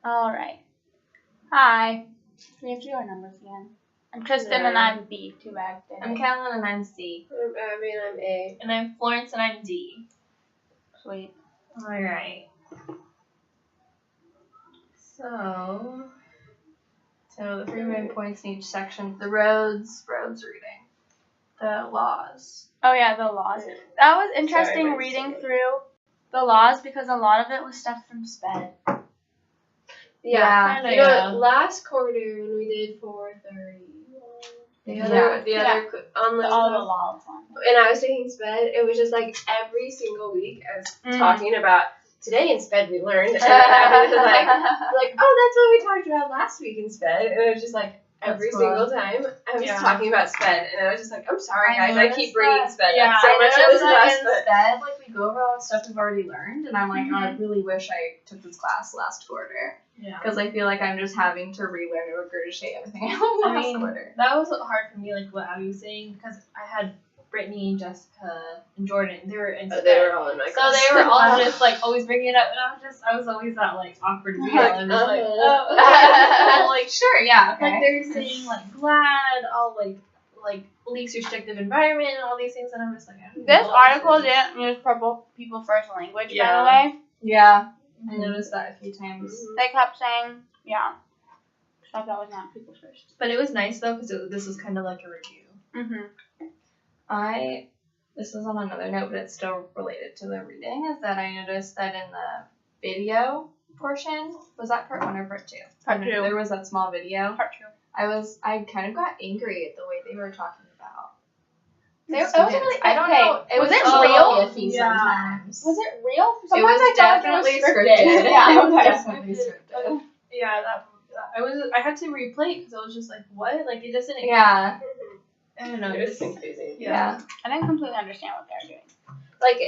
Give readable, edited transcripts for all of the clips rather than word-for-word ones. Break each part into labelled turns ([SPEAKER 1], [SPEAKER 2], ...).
[SPEAKER 1] All right. Hi. We have to do our numbers again. I'm Tristan and I'm B. Too bad.
[SPEAKER 2] I'm Callan and I'm C.
[SPEAKER 3] I'm Abby and I'm A.
[SPEAKER 4] And I'm Florence and I'm D.
[SPEAKER 1] Sweet.
[SPEAKER 4] Alright. So
[SPEAKER 2] the 3 main points in each section: the roads reading, the laws.
[SPEAKER 1] Oh yeah, the laws. That was interesting reading through the laws because a lot of it was stuff from SPED.
[SPEAKER 3] Yeah.
[SPEAKER 4] kinda, yeah.
[SPEAKER 3] Last quarter when we did 430. The other on the
[SPEAKER 1] all the laws on.
[SPEAKER 3] And I was taking SPED. It was just like every single week I was talking about today in SPED we learned, and I was like, oh, that's what we talked about last week in SPED, and it was just like every single time I was talking about SPED, and I was just like, I'm sorry guys, I keep bringing SPED.
[SPEAKER 2] Yeah,
[SPEAKER 3] so much of this last
[SPEAKER 2] SPED, like we go over all the stuff we've already learned, and I'm like, oh, I really wish I took this class last quarter.
[SPEAKER 4] Yeah.
[SPEAKER 2] Because I feel like I'm just having to relearn and regurgitate everything I learned last quarter.
[SPEAKER 4] That was hard for me, like what Abby was saying, because I had Brittany, Jessica, and Jordan. They were in SPED.
[SPEAKER 3] They were all in my class.
[SPEAKER 4] So they were all just like always bringing it up, and I was always that like awkward girl. And just like, oh, and, like sure, yeah. Okay. Like they're saying like glad, all like least restrictive environment and all these things, and I'm just like,
[SPEAKER 1] This article didn't use people first language, by the way.
[SPEAKER 2] Yeah. I noticed that a few times.
[SPEAKER 1] They kept saying, stuff that was not people first.
[SPEAKER 4] But it was nice though, because this was kind of like a review.
[SPEAKER 2] This is on another note, but it's still related to the reading, is that I noticed that in the video portion, was that part 1 or part 2?
[SPEAKER 1] Part 2.
[SPEAKER 2] There was that small video.
[SPEAKER 1] Part 2.
[SPEAKER 2] I kind of got angry at the way they were talking about.
[SPEAKER 1] It was really,
[SPEAKER 2] I don't know.
[SPEAKER 1] Was it
[SPEAKER 2] real?
[SPEAKER 1] real?
[SPEAKER 2] Sometimes.
[SPEAKER 1] Was it real?
[SPEAKER 2] It was definitely scripted.
[SPEAKER 1] Yeah, okay.
[SPEAKER 2] Definitely scripted.
[SPEAKER 4] Yeah, I had to replay it because I was just like, what? Like it doesn't.
[SPEAKER 2] Yeah.
[SPEAKER 4] I don't know.
[SPEAKER 3] It was confusing.
[SPEAKER 2] Yeah.
[SPEAKER 1] I didn't completely understand what they were doing.
[SPEAKER 3] Like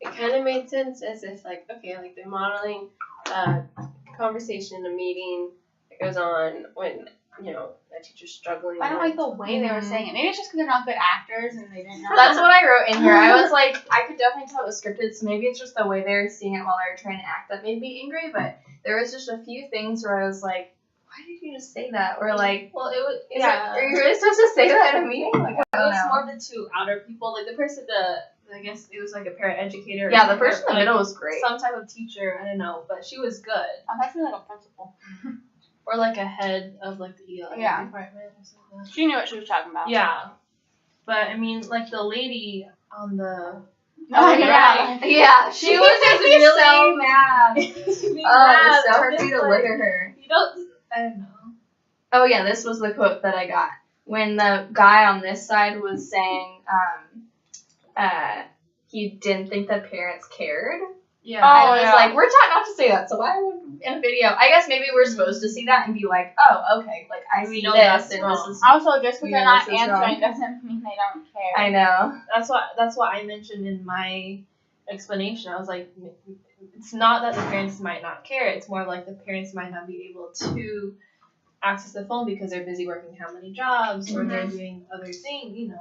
[SPEAKER 3] it kind of made sense as if like, okay, like they're modeling conversation, a meeting that goes on when a teacher's struggling.
[SPEAKER 1] I don't like the way they were saying it. Maybe it's just because they're not good actors and they didn't know.
[SPEAKER 2] That's what I wrote in here. I was like, I could definitely tell it was scripted, so maybe it's just the way they were seeing it while they were trying to act that made me angry. But there was just a few things where I was like, why did you just say that? Or like,
[SPEAKER 4] well, it was.
[SPEAKER 2] Are you really supposed to say that in a meeting? Like, I don't know.
[SPEAKER 4] It was more of the two outer people, like the person, I guess it was like a parent educator.
[SPEAKER 2] Yeah, the person in the middle was great.
[SPEAKER 4] Some type of teacher, I don't know, but she was good.
[SPEAKER 1] I'm actually like a principal.
[SPEAKER 4] Or like a head of like the ELL department or something.
[SPEAKER 1] She knew what she was talking about.
[SPEAKER 4] Yeah. But I mean, like the lady on the.
[SPEAKER 1] Oh yeah.
[SPEAKER 2] Yeah, she was just really
[SPEAKER 1] so
[SPEAKER 2] mad.
[SPEAKER 4] It was
[SPEAKER 2] so hard for you to look at her.
[SPEAKER 4] You don't. I don't know.
[SPEAKER 2] Oh yeah, this was the quote that I got when the guy on this side was saying, he didn't think that parents cared.
[SPEAKER 4] Yeah.
[SPEAKER 2] I was like, we're taught not to say that, so why would in a video? I guess maybe we're supposed to see that and be like, oh, okay, like I see
[SPEAKER 4] know
[SPEAKER 2] this,
[SPEAKER 4] that's
[SPEAKER 2] and
[SPEAKER 4] wrong.
[SPEAKER 2] this is.
[SPEAKER 1] Also, just because they're not
[SPEAKER 2] this is
[SPEAKER 1] answering
[SPEAKER 2] wrong.
[SPEAKER 1] doesn't mean they don't care.
[SPEAKER 2] I know.
[SPEAKER 4] That's what I mentioned in my explanation. I was like, it's not that the parents might not care. It's more like the parents might not be able to access the phone because they're busy working how many jobs or they're doing other things,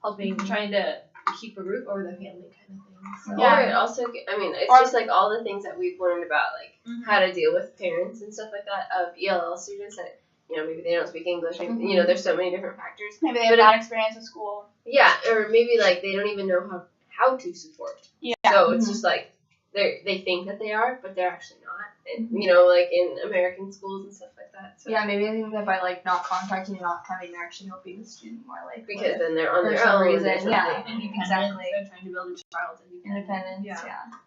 [SPEAKER 4] helping, trying to keep a roof over the family kind of thing. So.
[SPEAKER 3] Or it also, I mean, it's just like all the things that we've learned about, like how to deal with parents and stuff like that of ELL students that, maybe they don't speak English. Maybe, there's so many different factors.
[SPEAKER 1] Maybe they have bad experience with school.
[SPEAKER 3] Yeah, or maybe like they don't even know how to support.
[SPEAKER 1] Yeah.
[SPEAKER 3] So it's just like they think that they are, but they're actually not. And, like in American schools and stuff like that. So.
[SPEAKER 2] Yeah, maybe I think that by like not contacting and not coming, they're actually helping the student more, like
[SPEAKER 3] because then they're on
[SPEAKER 2] for
[SPEAKER 3] their
[SPEAKER 2] some
[SPEAKER 3] own
[SPEAKER 2] reason. Yeah,
[SPEAKER 4] Exactly. They're trying to build a child's
[SPEAKER 2] independence. Yeah.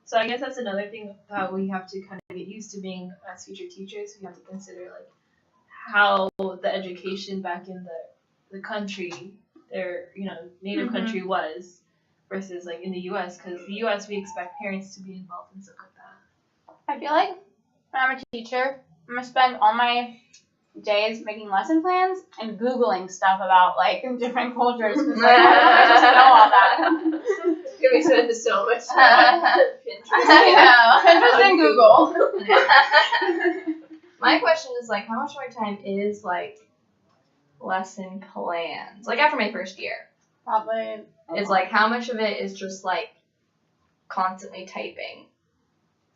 [SPEAKER 4] So I guess that's another thing that we have to kind of get used to being as future teachers. We have to consider like how the education back in the country, their native country was, versus like in the U.S. Because the U.S. we expect parents to be involved in stuff like that.
[SPEAKER 1] I feel like when I'm a teacher, I'm gonna spend all my days making lesson plans and Googling stuff about like different cultures. Because I just know all that.
[SPEAKER 3] We spend so much time on Pinterest.
[SPEAKER 1] Pinterest and Google.
[SPEAKER 2] My question is like, how much of my time is like lesson plans? Like after my first year,
[SPEAKER 1] Probably.
[SPEAKER 2] it's like how much of it is just like constantly typing.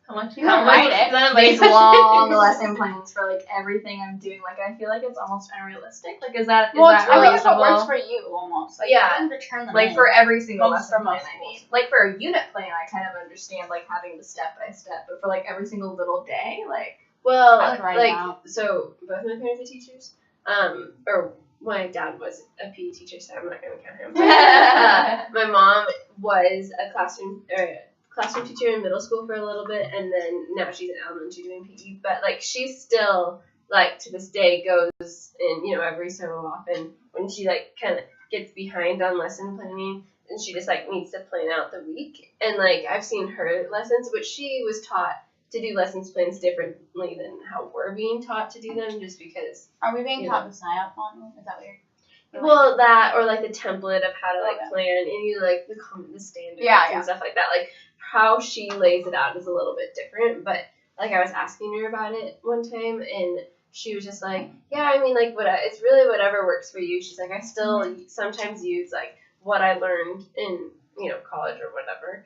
[SPEAKER 4] How much?
[SPEAKER 1] You can write it.
[SPEAKER 2] These long lesson plans for like everything I'm doing. Like I feel like it's almost unrealistic. Like is that
[SPEAKER 1] Well,
[SPEAKER 2] that
[SPEAKER 1] I mean, it's what
[SPEAKER 2] reasonable?
[SPEAKER 1] works for you almost. Like,
[SPEAKER 2] Yeah.
[SPEAKER 1] you can turn them
[SPEAKER 2] Like
[SPEAKER 1] in.
[SPEAKER 2] for every single
[SPEAKER 1] Most
[SPEAKER 2] lesson
[SPEAKER 1] for
[SPEAKER 2] plan,
[SPEAKER 1] most
[SPEAKER 2] I mean.
[SPEAKER 1] schools.
[SPEAKER 2] Like for a unit plan, I kind of understand like having the step by step, but for like every single little day, like
[SPEAKER 3] Well,
[SPEAKER 1] I would write it out.
[SPEAKER 3] so both my parents are teachers. Or my dad was a PE teacher, so I'm not gonna count him. My mom was a classroom teacher in middle school for a little bit, and then now she's in elementary doing PE. But like she's still like to this day goes in, you know, every so often when she like kind of gets behind on lesson planning, and she just like needs to plan out the week. And like I've seen her lessons, which she was taught to do lessons plans differently than how we're being taught to do them, just because.
[SPEAKER 1] Are we being
[SPEAKER 3] You
[SPEAKER 1] taught the SIOP on? Is that weird?
[SPEAKER 3] Well, that or like the template of how to like
[SPEAKER 1] Okay.
[SPEAKER 3] plan, and you like the standards
[SPEAKER 1] Yeah,
[SPEAKER 3] and
[SPEAKER 1] yeah.
[SPEAKER 3] stuff like that. Like how she lays it out is a little bit different. But like I was asking her about it one time, and she was just like, "Yeah, I mean, like it's really whatever works for you." She's like, "I still sometimes use like what I learned in college or whatever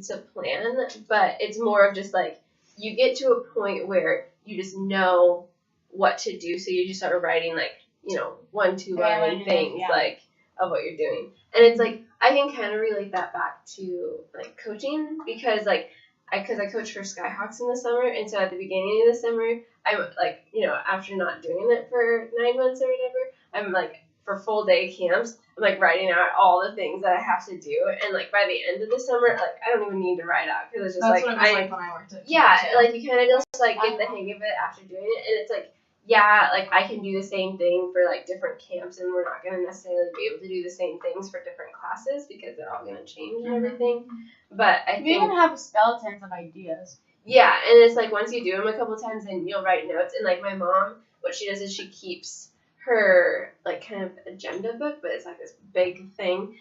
[SPEAKER 3] to plan, but it's more of just like you get to a point where you just know what to do, so you just start writing like." 1-2 line things like of what you're doing, and it's like I can kind of relate that back to like coaching because like I coach for Skyhawks in the summer, and so at the beginning of the summer I'm like after not doing it for 9 months or whatever, I'm like for full day camps I'm like writing out all the things that I have to do, and like by the end of the summer like I don't even need to write out because it's just
[SPEAKER 2] that's
[SPEAKER 3] like
[SPEAKER 2] what it was like when I worked at
[SPEAKER 3] like you kind of just like get the hang of it after doing it, and it's like. Yeah, like I can do the same thing for like different camps, and we're not gonna necessarily be able to do the same things for different classes because they're all gonna change and everything. But I
[SPEAKER 1] You
[SPEAKER 3] think
[SPEAKER 1] even have skeletons of ideas.
[SPEAKER 3] yeah, and it's like once you do them a couple times, then you'll write notes. And like my mom, what she does is she keeps her like kind of agenda book, but it's like this big thing,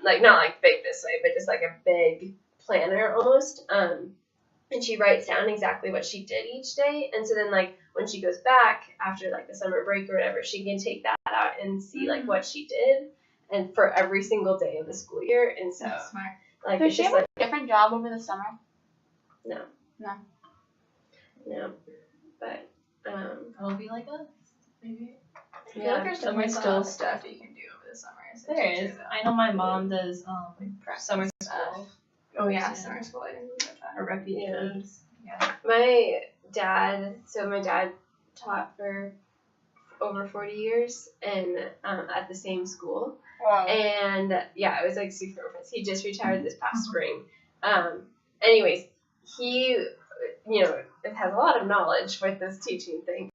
[SPEAKER 3] like not like big this way, but just like a big planner almost. And she writes down exactly what she did each day, and so then like when she goes back after like the summer break or whatever, she can take that out and see like what she did, and for every single day of the school year. And so
[SPEAKER 2] That's smart.
[SPEAKER 3] like
[SPEAKER 1] Does
[SPEAKER 3] it's
[SPEAKER 1] she
[SPEAKER 3] just
[SPEAKER 1] have
[SPEAKER 3] like
[SPEAKER 1] a different job over the summer?
[SPEAKER 3] no, but
[SPEAKER 2] It'll be like us, maybe. I feel
[SPEAKER 3] yeah,
[SPEAKER 2] like there's definitely still stuff you can do over the summer. as a
[SPEAKER 4] There
[SPEAKER 2] teacher,
[SPEAKER 4] is.
[SPEAKER 2] though.
[SPEAKER 4] I know my mom does summer school
[SPEAKER 2] Oh yeah, summer school. I didn't know that.
[SPEAKER 4] or refugees.
[SPEAKER 3] my dad taught for over 40 years and at the same school.
[SPEAKER 1] Wow.
[SPEAKER 3] And yeah, it was like super impressive. He just retired this past spring. Anyways, he, has a lot of knowledge with this teaching thing.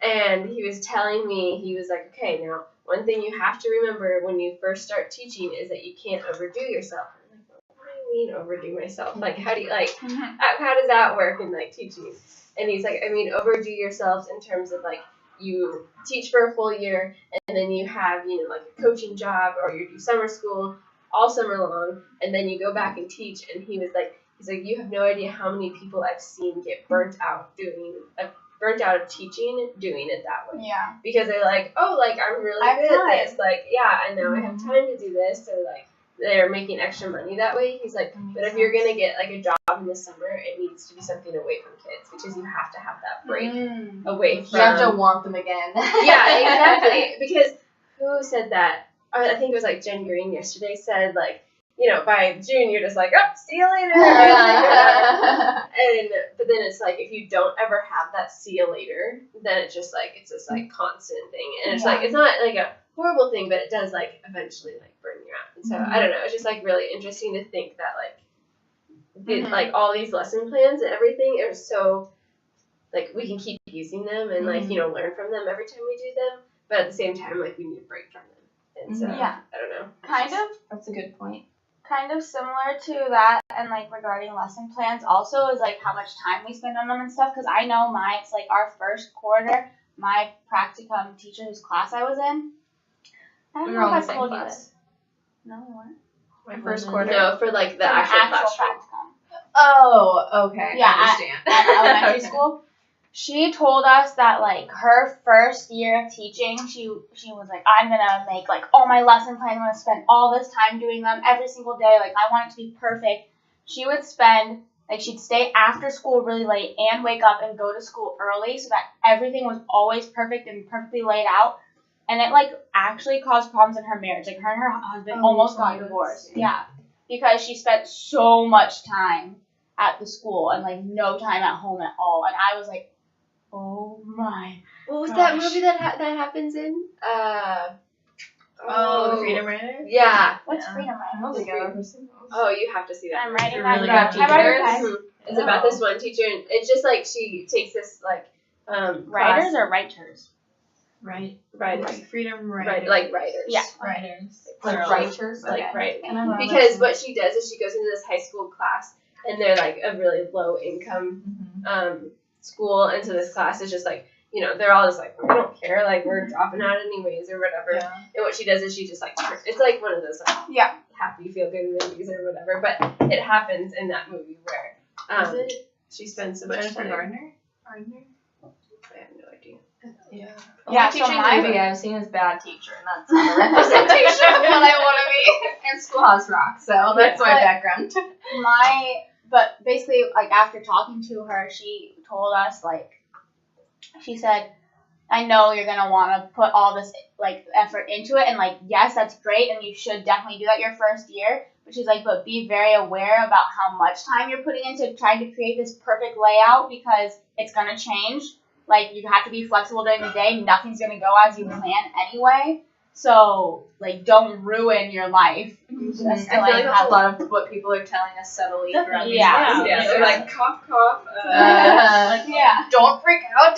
[SPEAKER 3] And he was telling me, he was like, okay, now, one thing you have to remember when you first start teaching is that you can't overdo yourself. I'm like, what do you mean overdo myself? Like, how do you, like, how does that work in, like, teaching? And he's like, I mean, overdo yourself in terms of, like, you teach for a full year, and then you have, like a coaching job, or you do summer school all summer long, and then you go back and teach. And he's like, you have no idea how many people I've seen get burnt out of teaching, doing it that way.
[SPEAKER 1] Yeah.
[SPEAKER 3] Because they're like, oh, like, I'm really
[SPEAKER 1] I've
[SPEAKER 3] good
[SPEAKER 1] tried.
[SPEAKER 3] at this. Like, yeah, and now I have time to do this, or, like, they're making extra money that way. He's like, but if you're going to get, like, a job in the summer, it needs to be something away from kids, because you have to have that break away from...
[SPEAKER 2] You have to want them again.
[SPEAKER 3] Yeah, exactly. Because who said that? I think it was, like, Jen Green yesterday said, like, by June, you're just like, oh, see you later. But then it's like, if you don't ever have that see you later, then it's just like, it's this like constant thing. And it's like, it's not like a horrible thing, but it does like eventually like burn you out. And so I don't know, it's just like really interesting to think that like, like all these lesson plans and everything are so, like we can keep using them and like, learn from them every time we do them. But at the same time, like we need a break from them. And so, I don't know.
[SPEAKER 1] Kind of.
[SPEAKER 2] That's a good point.
[SPEAKER 1] Kind of similar to that, and like regarding lesson plans also is like how much time we spend on them and stuff, because I know it's like our first quarter, my practicum teacher whose class I was in, I don't
[SPEAKER 2] We
[SPEAKER 1] know
[SPEAKER 2] were
[SPEAKER 1] if
[SPEAKER 2] on
[SPEAKER 1] I
[SPEAKER 2] the same
[SPEAKER 1] told you
[SPEAKER 2] class.
[SPEAKER 1] this. No, we weren't.
[SPEAKER 2] My first quarter.
[SPEAKER 3] No, for like the
[SPEAKER 1] For
[SPEAKER 3] actual
[SPEAKER 1] an
[SPEAKER 3] classroom.
[SPEAKER 1] practicum.
[SPEAKER 2] Oh, okay.
[SPEAKER 1] Yeah,
[SPEAKER 2] I understand.
[SPEAKER 1] At elementary school. She told us that like her first year of teaching, she was like, I'm gonna make like all my lesson plans, I'm gonna spend all this time doing them every single day, like I want it to be perfect. She would spend Like, she'd stay after school really late and wake up and go to school early so that everything was always perfect and perfectly laid out. And it, like, actually caused problems in her marriage. Like, her and her husband almost got divorced. Yeah. Because she spent so much time at the school and, like, no time at home at all. And I was like, oh, my
[SPEAKER 3] What was
[SPEAKER 1] gosh.
[SPEAKER 3] that movie that happens in?
[SPEAKER 4] The Freedom Rider?
[SPEAKER 3] Yeah.
[SPEAKER 1] What's
[SPEAKER 4] Yeah.
[SPEAKER 1] Freedom
[SPEAKER 4] I
[SPEAKER 1] Rider?
[SPEAKER 4] don't think I've ever seen those.
[SPEAKER 3] Oh, you have to see that.
[SPEAKER 1] I'm
[SPEAKER 3] movie.
[SPEAKER 1] writing
[SPEAKER 4] They're really
[SPEAKER 1] that
[SPEAKER 4] good
[SPEAKER 1] down. How about you
[SPEAKER 4] teachers.
[SPEAKER 1] guys?
[SPEAKER 3] It's about this one teacher, and it's just like she takes this like
[SPEAKER 1] Writers
[SPEAKER 3] class,
[SPEAKER 1] or writers?
[SPEAKER 4] Right.
[SPEAKER 3] writers,
[SPEAKER 4] Like Freedom Rider.
[SPEAKER 3] right, like writers,
[SPEAKER 1] Yeah.
[SPEAKER 4] Writers.
[SPEAKER 3] like
[SPEAKER 4] Plural.
[SPEAKER 3] writers, like
[SPEAKER 1] Okay.
[SPEAKER 3] writers.
[SPEAKER 4] And
[SPEAKER 3] Because what she does is she goes into this high school class, and they're like a really low income school, and so this class is just like, you know, they're all just like, we don't care, like we're dropping out anyways or whatever.
[SPEAKER 4] Yeah.
[SPEAKER 3] And what she does is she just like, it's like one of those like
[SPEAKER 1] Yeah.
[SPEAKER 3] happy feel good movies or whatever. But it happens in that movie where
[SPEAKER 4] Is it
[SPEAKER 3] she spends so much
[SPEAKER 4] Jennifer
[SPEAKER 3] time.
[SPEAKER 4] Gardner?
[SPEAKER 3] I have no idea.
[SPEAKER 4] Yeah.
[SPEAKER 2] The
[SPEAKER 1] Yeah,
[SPEAKER 2] only
[SPEAKER 1] so
[SPEAKER 2] teaching
[SPEAKER 1] my-
[SPEAKER 2] movie I've seen is Bad Teacher, and that's not a representation of what I want to be. And Schoolhouse Rock, so that's my
[SPEAKER 1] But-
[SPEAKER 2] background.
[SPEAKER 1] But basically, like, after talking to her, she told us, like, she said, I know you're going to want to put all this, like, effort into it, and, like, yes, that's great, and you should definitely do that your first year, but she's like, but be very aware about how much time you're putting into trying to create this perfect layout, because it's going to change. Like, you have to be flexible during the day, nothing's going to go as you plan anyway, so, like, don't ruin your life. Just
[SPEAKER 2] I
[SPEAKER 1] to,
[SPEAKER 2] feel like that's
[SPEAKER 1] have-
[SPEAKER 2] a lot of what people are telling us subtly throughout these
[SPEAKER 1] Yeah.
[SPEAKER 2] classes.
[SPEAKER 3] Yeah, they're like cough, cough.
[SPEAKER 1] Yeah.
[SPEAKER 2] Don't freak out.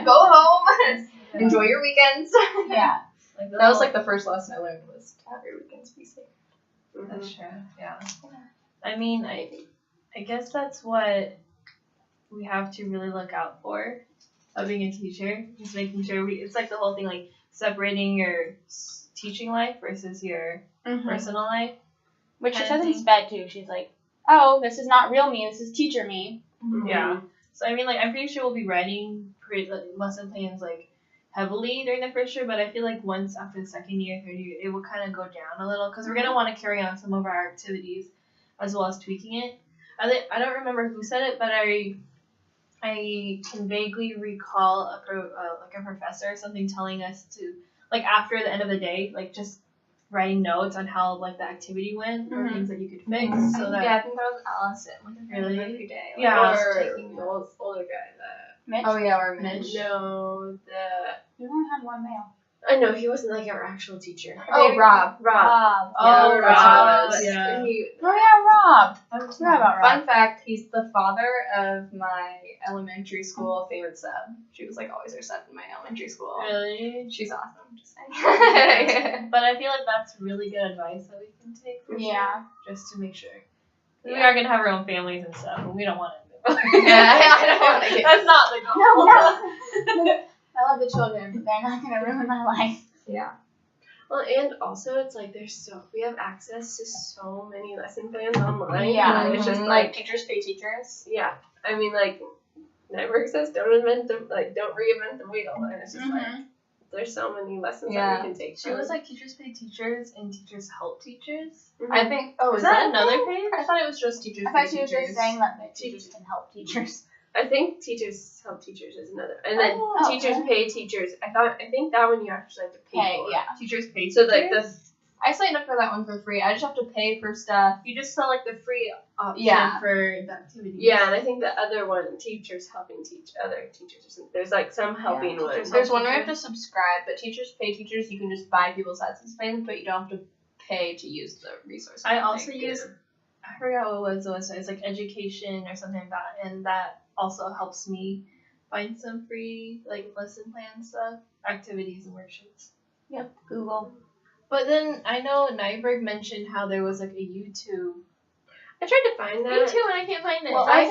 [SPEAKER 2] Go home. Enjoy your weekends.
[SPEAKER 1] Yeah.
[SPEAKER 4] Like
[SPEAKER 2] That was like the first lesson I learned was to have your weekends be safe.
[SPEAKER 4] That's true. Yeah. I mean, I guess that's what we have to really look out for of being a teacher. Just making sure it's like the whole thing, like separating your teaching life versus your personal life.
[SPEAKER 1] Which she
[SPEAKER 4] Kind of
[SPEAKER 1] says in
[SPEAKER 4] thing.
[SPEAKER 1] SPED too. She's like, oh, this is not real me, this is teacher me.
[SPEAKER 4] Yeah. So I mean, like, I'm pretty sure we'll be writing lesson plans like heavily during the first year, but I feel like once after the second year, third year, it will kind of go down a little because we're gonna want to carry on some of our activities as well as tweaking it. I don't remember who said it, but I can vaguely recall a professor or something telling us to, like, after the end of the day, like, just writing notes on how, like, the activity went or things that you could fix so that
[SPEAKER 2] I think that was Allison. Like,
[SPEAKER 4] Really?
[SPEAKER 2] every day.
[SPEAKER 4] Yeah.
[SPEAKER 3] Or
[SPEAKER 2] Taking
[SPEAKER 3] the
[SPEAKER 2] notes.
[SPEAKER 3] older guy.
[SPEAKER 1] Mitch?
[SPEAKER 2] Oh yeah, or
[SPEAKER 4] Mitch.
[SPEAKER 2] Mitch.
[SPEAKER 3] No,
[SPEAKER 1] You only had one male.
[SPEAKER 3] I know he wasn't like our actual teacher.
[SPEAKER 2] Oh,
[SPEAKER 3] Maybe-
[SPEAKER 2] Rob.
[SPEAKER 1] Rob.
[SPEAKER 4] Oh,
[SPEAKER 3] Yeah,
[SPEAKER 4] Rob.
[SPEAKER 3] Rob.
[SPEAKER 4] Yeah.
[SPEAKER 3] He,
[SPEAKER 1] Oh yeah, Rob. I forgot about Rob.
[SPEAKER 2] Fun fact, he's the father of my elementary school favorite sub. She was like always our sub in my elementary school.
[SPEAKER 4] Really?
[SPEAKER 2] She's awesome. Just saying.
[SPEAKER 4] But I feel like that's really good advice that we can take for
[SPEAKER 1] Yeah.
[SPEAKER 4] sure, just to make sure. We
[SPEAKER 2] Yeah.
[SPEAKER 4] are gonna have our own families and stuff, and we don't want to.
[SPEAKER 2] I don't wanna get-
[SPEAKER 4] That's not the goal.
[SPEAKER 1] I love the children, but they're not gonna ruin my life.
[SPEAKER 2] Yeah.
[SPEAKER 3] well, and also it's like we have access to so many lesson plans online.
[SPEAKER 1] Yeah.
[SPEAKER 3] and it's just
[SPEAKER 2] Mhm,
[SPEAKER 3] like
[SPEAKER 2] teachers pay teachers.
[SPEAKER 3] yeah. I mean, like Network says, don't reinvent the wheel, and it's just like there's so many lessons
[SPEAKER 2] Yeah.
[SPEAKER 3] that we can take.
[SPEAKER 4] She was like teachers pay teachers and teachers help teachers.
[SPEAKER 2] I think. Oh,
[SPEAKER 4] Is
[SPEAKER 2] is
[SPEAKER 4] that
[SPEAKER 2] that
[SPEAKER 4] another page?
[SPEAKER 2] I thought it was just teachers.
[SPEAKER 1] I thought
[SPEAKER 2] pay
[SPEAKER 1] she was
[SPEAKER 2] teachers.
[SPEAKER 1] just saying that the teachers can help teachers.
[SPEAKER 3] I think teachers help teachers is another, and then
[SPEAKER 1] Oh,
[SPEAKER 3] teachers
[SPEAKER 1] okay.
[SPEAKER 3] pay teachers. I think that one you actually have to pay
[SPEAKER 1] Hey,
[SPEAKER 3] for.
[SPEAKER 1] yeah.
[SPEAKER 2] Teachers pay
[SPEAKER 3] So
[SPEAKER 2] teachers.
[SPEAKER 3] like the
[SPEAKER 2] I signed up for that one for free. I just have to pay for stuff.
[SPEAKER 4] You just saw like the free option
[SPEAKER 2] Yeah.
[SPEAKER 4] for the activities.
[SPEAKER 3] yeah, and I think the other one, teachers helping teach other teachers or something. There's like some helping
[SPEAKER 4] teachers
[SPEAKER 3] one.
[SPEAKER 4] help.
[SPEAKER 2] There's one where you have to subscribe, but teachers pay teachers. You can just buy people's lessons plans, but you don't have to pay to use the resources.
[SPEAKER 4] I also
[SPEAKER 3] think,
[SPEAKER 4] use, I forgot what was the website. It's like education or something like that, and that also helps me find some free like lesson plan stuff, activities and worksheets.
[SPEAKER 1] Yep, Google.
[SPEAKER 4] But then I know Nyberg mentioned how there was like a YouTube.
[SPEAKER 3] I tried to find that.
[SPEAKER 4] Me too, and I can't find it.
[SPEAKER 2] Well,
[SPEAKER 3] I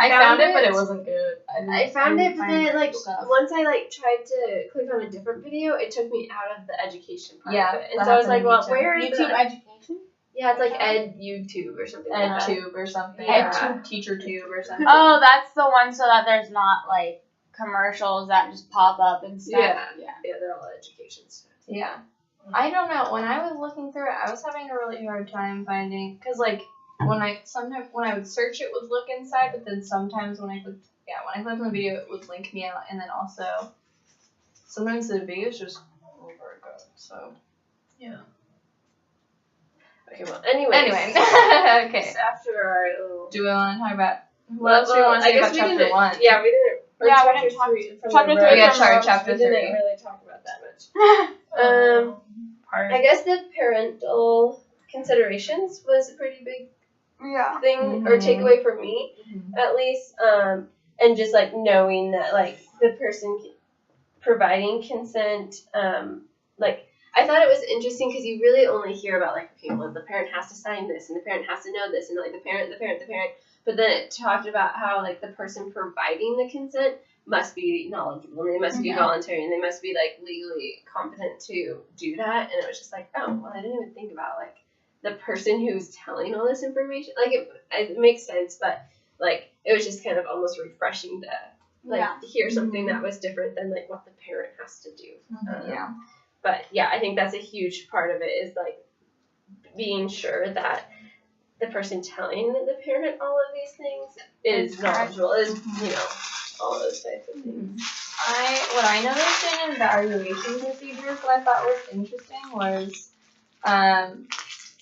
[SPEAKER 2] found it, but it wasn't good.
[SPEAKER 3] I found it, but then like
[SPEAKER 2] stuff.
[SPEAKER 3] once I like tried to click on a different video, it took me out of the education part
[SPEAKER 2] Yeah,
[SPEAKER 3] of it. And
[SPEAKER 2] that
[SPEAKER 3] so I was
[SPEAKER 2] happened
[SPEAKER 3] like,
[SPEAKER 2] to
[SPEAKER 3] well,
[SPEAKER 2] me too.
[SPEAKER 3] where is
[SPEAKER 1] YouTube
[SPEAKER 3] the
[SPEAKER 1] education?
[SPEAKER 3] yeah, it's like Ed YouTube or something like that.
[SPEAKER 2] EdTube or something.
[SPEAKER 3] Yeah.
[SPEAKER 2] EdTube, Teacher Tube or something.
[SPEAKER 1] Oh, that's the one so that there's not like commercials that just pop up and stuff.
[SPEAKER 3] Yeah, they're all education stuff.
[SPEAKER 2] Yeah. I don't know. When I was looking through it, I was having a really hard time finding, because, like, when I would search, it would look inside, but then sometimes when I clicked on the video, it would link me out, and then also sometimes the videos just over go. So
[SPEAKER 4] Yeah.
[SPEAKER 3] Okay, well, anyway.
[SPEAKER 2] Okay.
[SPEAKER 3] So after our little.
[SPEAKER 2] Do we want to talk about what else do we want to say about chapter 1?
[SPEAKER 3] Yeah, we didn't. Or
[SPEAKER 1] Yeah, we
[SPEAKER 3] chapter
[SPEAKER 1] didn't talk-
[SPEAKER 3] 3. from
[SPEAKER 1] chapter
[SPEAKER 3] the
[SPEAKER 1] 3
[SPEAKER 3] road.
[SPEAKER 2] Yeah,
[SPEAKER 1] from
[SPEAKER 2] sorry,
[SPEAKER 1] Rose.
[SPEAKER 2] chapter
[SPEAKER 3] We
[SPEAKER 2] 3.
[SPEAKER 3] didn't really talk about that much. I guess the parental considerations was a pretty big
[SPEAKER 1] Yeah.
[SPEAKER 3] thing or takeaway for me, at least. And just like knowing that like the person providing consent, like I thought it was interesting because you really only hear about like, okay, well the parent has to sign this and the parent has to know this and like the parent, but then it talked about how like the person providing the consent must be knowledgeable and they must be voluntary and they must be like legally competent to do that. And it was just like, oh, well, I didn't even think about like the person who's telling all this information. Like it makes sense, but like it was just kind of almost refreshing to like hear something that was different than like what the parent has to do. But yeah, I think that's a huge part of it is like being sure that the person telling the parent all of these things is knowledgeable, is all those types of things.
[SPEAKER 2] What I noticed in evaluation procedures that I thought was interesting was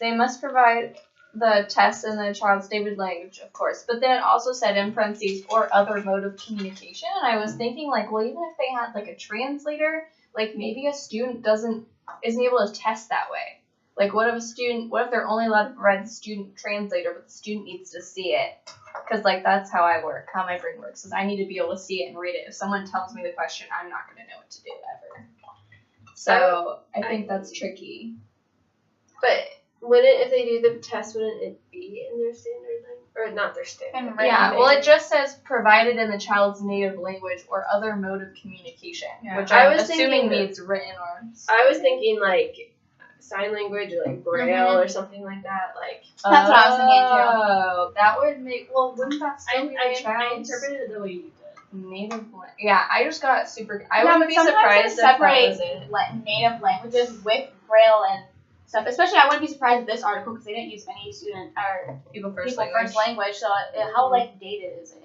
[SPEAKER 2] they must provide the test in the child's native language, of course, but then it also said in parentheses or other mode of communication, and I was thinking like, well, even if they had like a translator, like maybe a student isn't able to test that way. Like what if they're only allowed to provide the student translator, but the student needs to see it? Because like that's how my brain works, is I need to be able to see it and read it. If someone tells me the question, I'm not going to know what to do ever. So I think that's tricky.
[SPEAKER 3] But if they do the test, wouldn't it be in their standard language? Or not their standard?
[SPEAKER 2] Yeah, well, it just says provided in the child's native language or other mode of communication, which I'm assuming means written or.
[SPEAKER 3] I was thinking like sign language or like Braille or something like that. Like
[SPEAKER 1] that's what I was thinking too.
[SPEAKER 2] Oh, that would make. Well, wouldn't that still be the child's
[SPEAKER 4] I interpreted it the way you did.
[SPEAKER 2] Native language. Yeah, I just got super. I
[SPEAKER 1] Yeah,
[SPEAKER 2] wouldn't be surprised if that was it.
[SPEAKER 1] Native languages with Braille and stuff. Especially, I wouldn't be surprised with this article because they didn't use any student or
[SPEAKER 2] people first
[SPEAKER 1] language. So how like dated is it?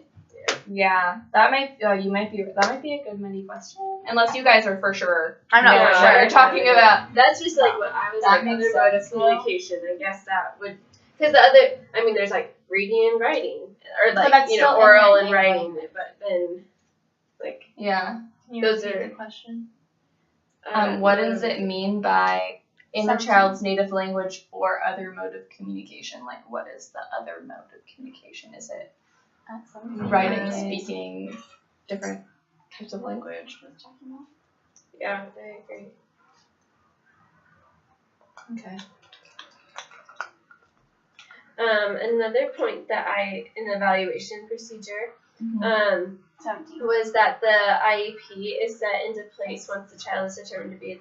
[SPEAKER 2] Yeah, that might be a good mini question. Unless you guys are for sure.
[SPEAKER 1] I'm not
[SPEAKER 2] know
[SPEAKER 1] for
[SPEAKER 2] what
[SPEAKER 1] sure.
[SPEAKER 2] you're talking about.
[SPEAKER 3] That's just like what I was
[SPEAKER 2] That
[SPEAKER 3] like.
[SPEAKER 2] makes
[SPEAKER 3] Other mode of
[SPEAKER 2] sense.
[SPEAKER 3] communication. I guess that would because the other. I mean, there's like reading and writing, or like
[SPEAKER 1] that's still in
[SPEAKER 3] oral
[SPEAKER 1] that
[SPEAKER 3] and
[SPEAKER 1] language.
[SPEAKER 3] writing. But then like
[SPEAKER 2] Yeah.
[SPEAKER 4] Can you
[SPEAKER 3] Those
[SPEAKER 4] repeat
[SPEAKER 3] are-
[SPEAKER 4] the question?
[SPEAKER 2] What does it mean by in the child's native language or other mode of communication? Like, what is the other mode of communication? Is it writing, speaking, different types of language?
[SPEAKER 3] Yeah, I agree.
[SPEAKER 2] Okay.
[SPEAKER 3] Another point that in the evaluation procedure,
[SPEAKER 1] 17.
[SPEAKER 3] was that the IEP is set into place once the child is determined to be,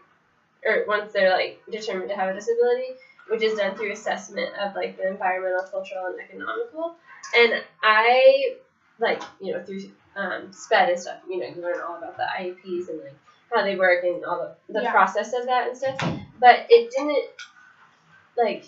[SPEAKER 3] or once they're like determined to have a disability, which is done through assessment of like the environmental, cultural, and economical. And I like through SPED and stuff, you learn all about the IEPs and like how they work and all the process of that and stuff. But it didn't like.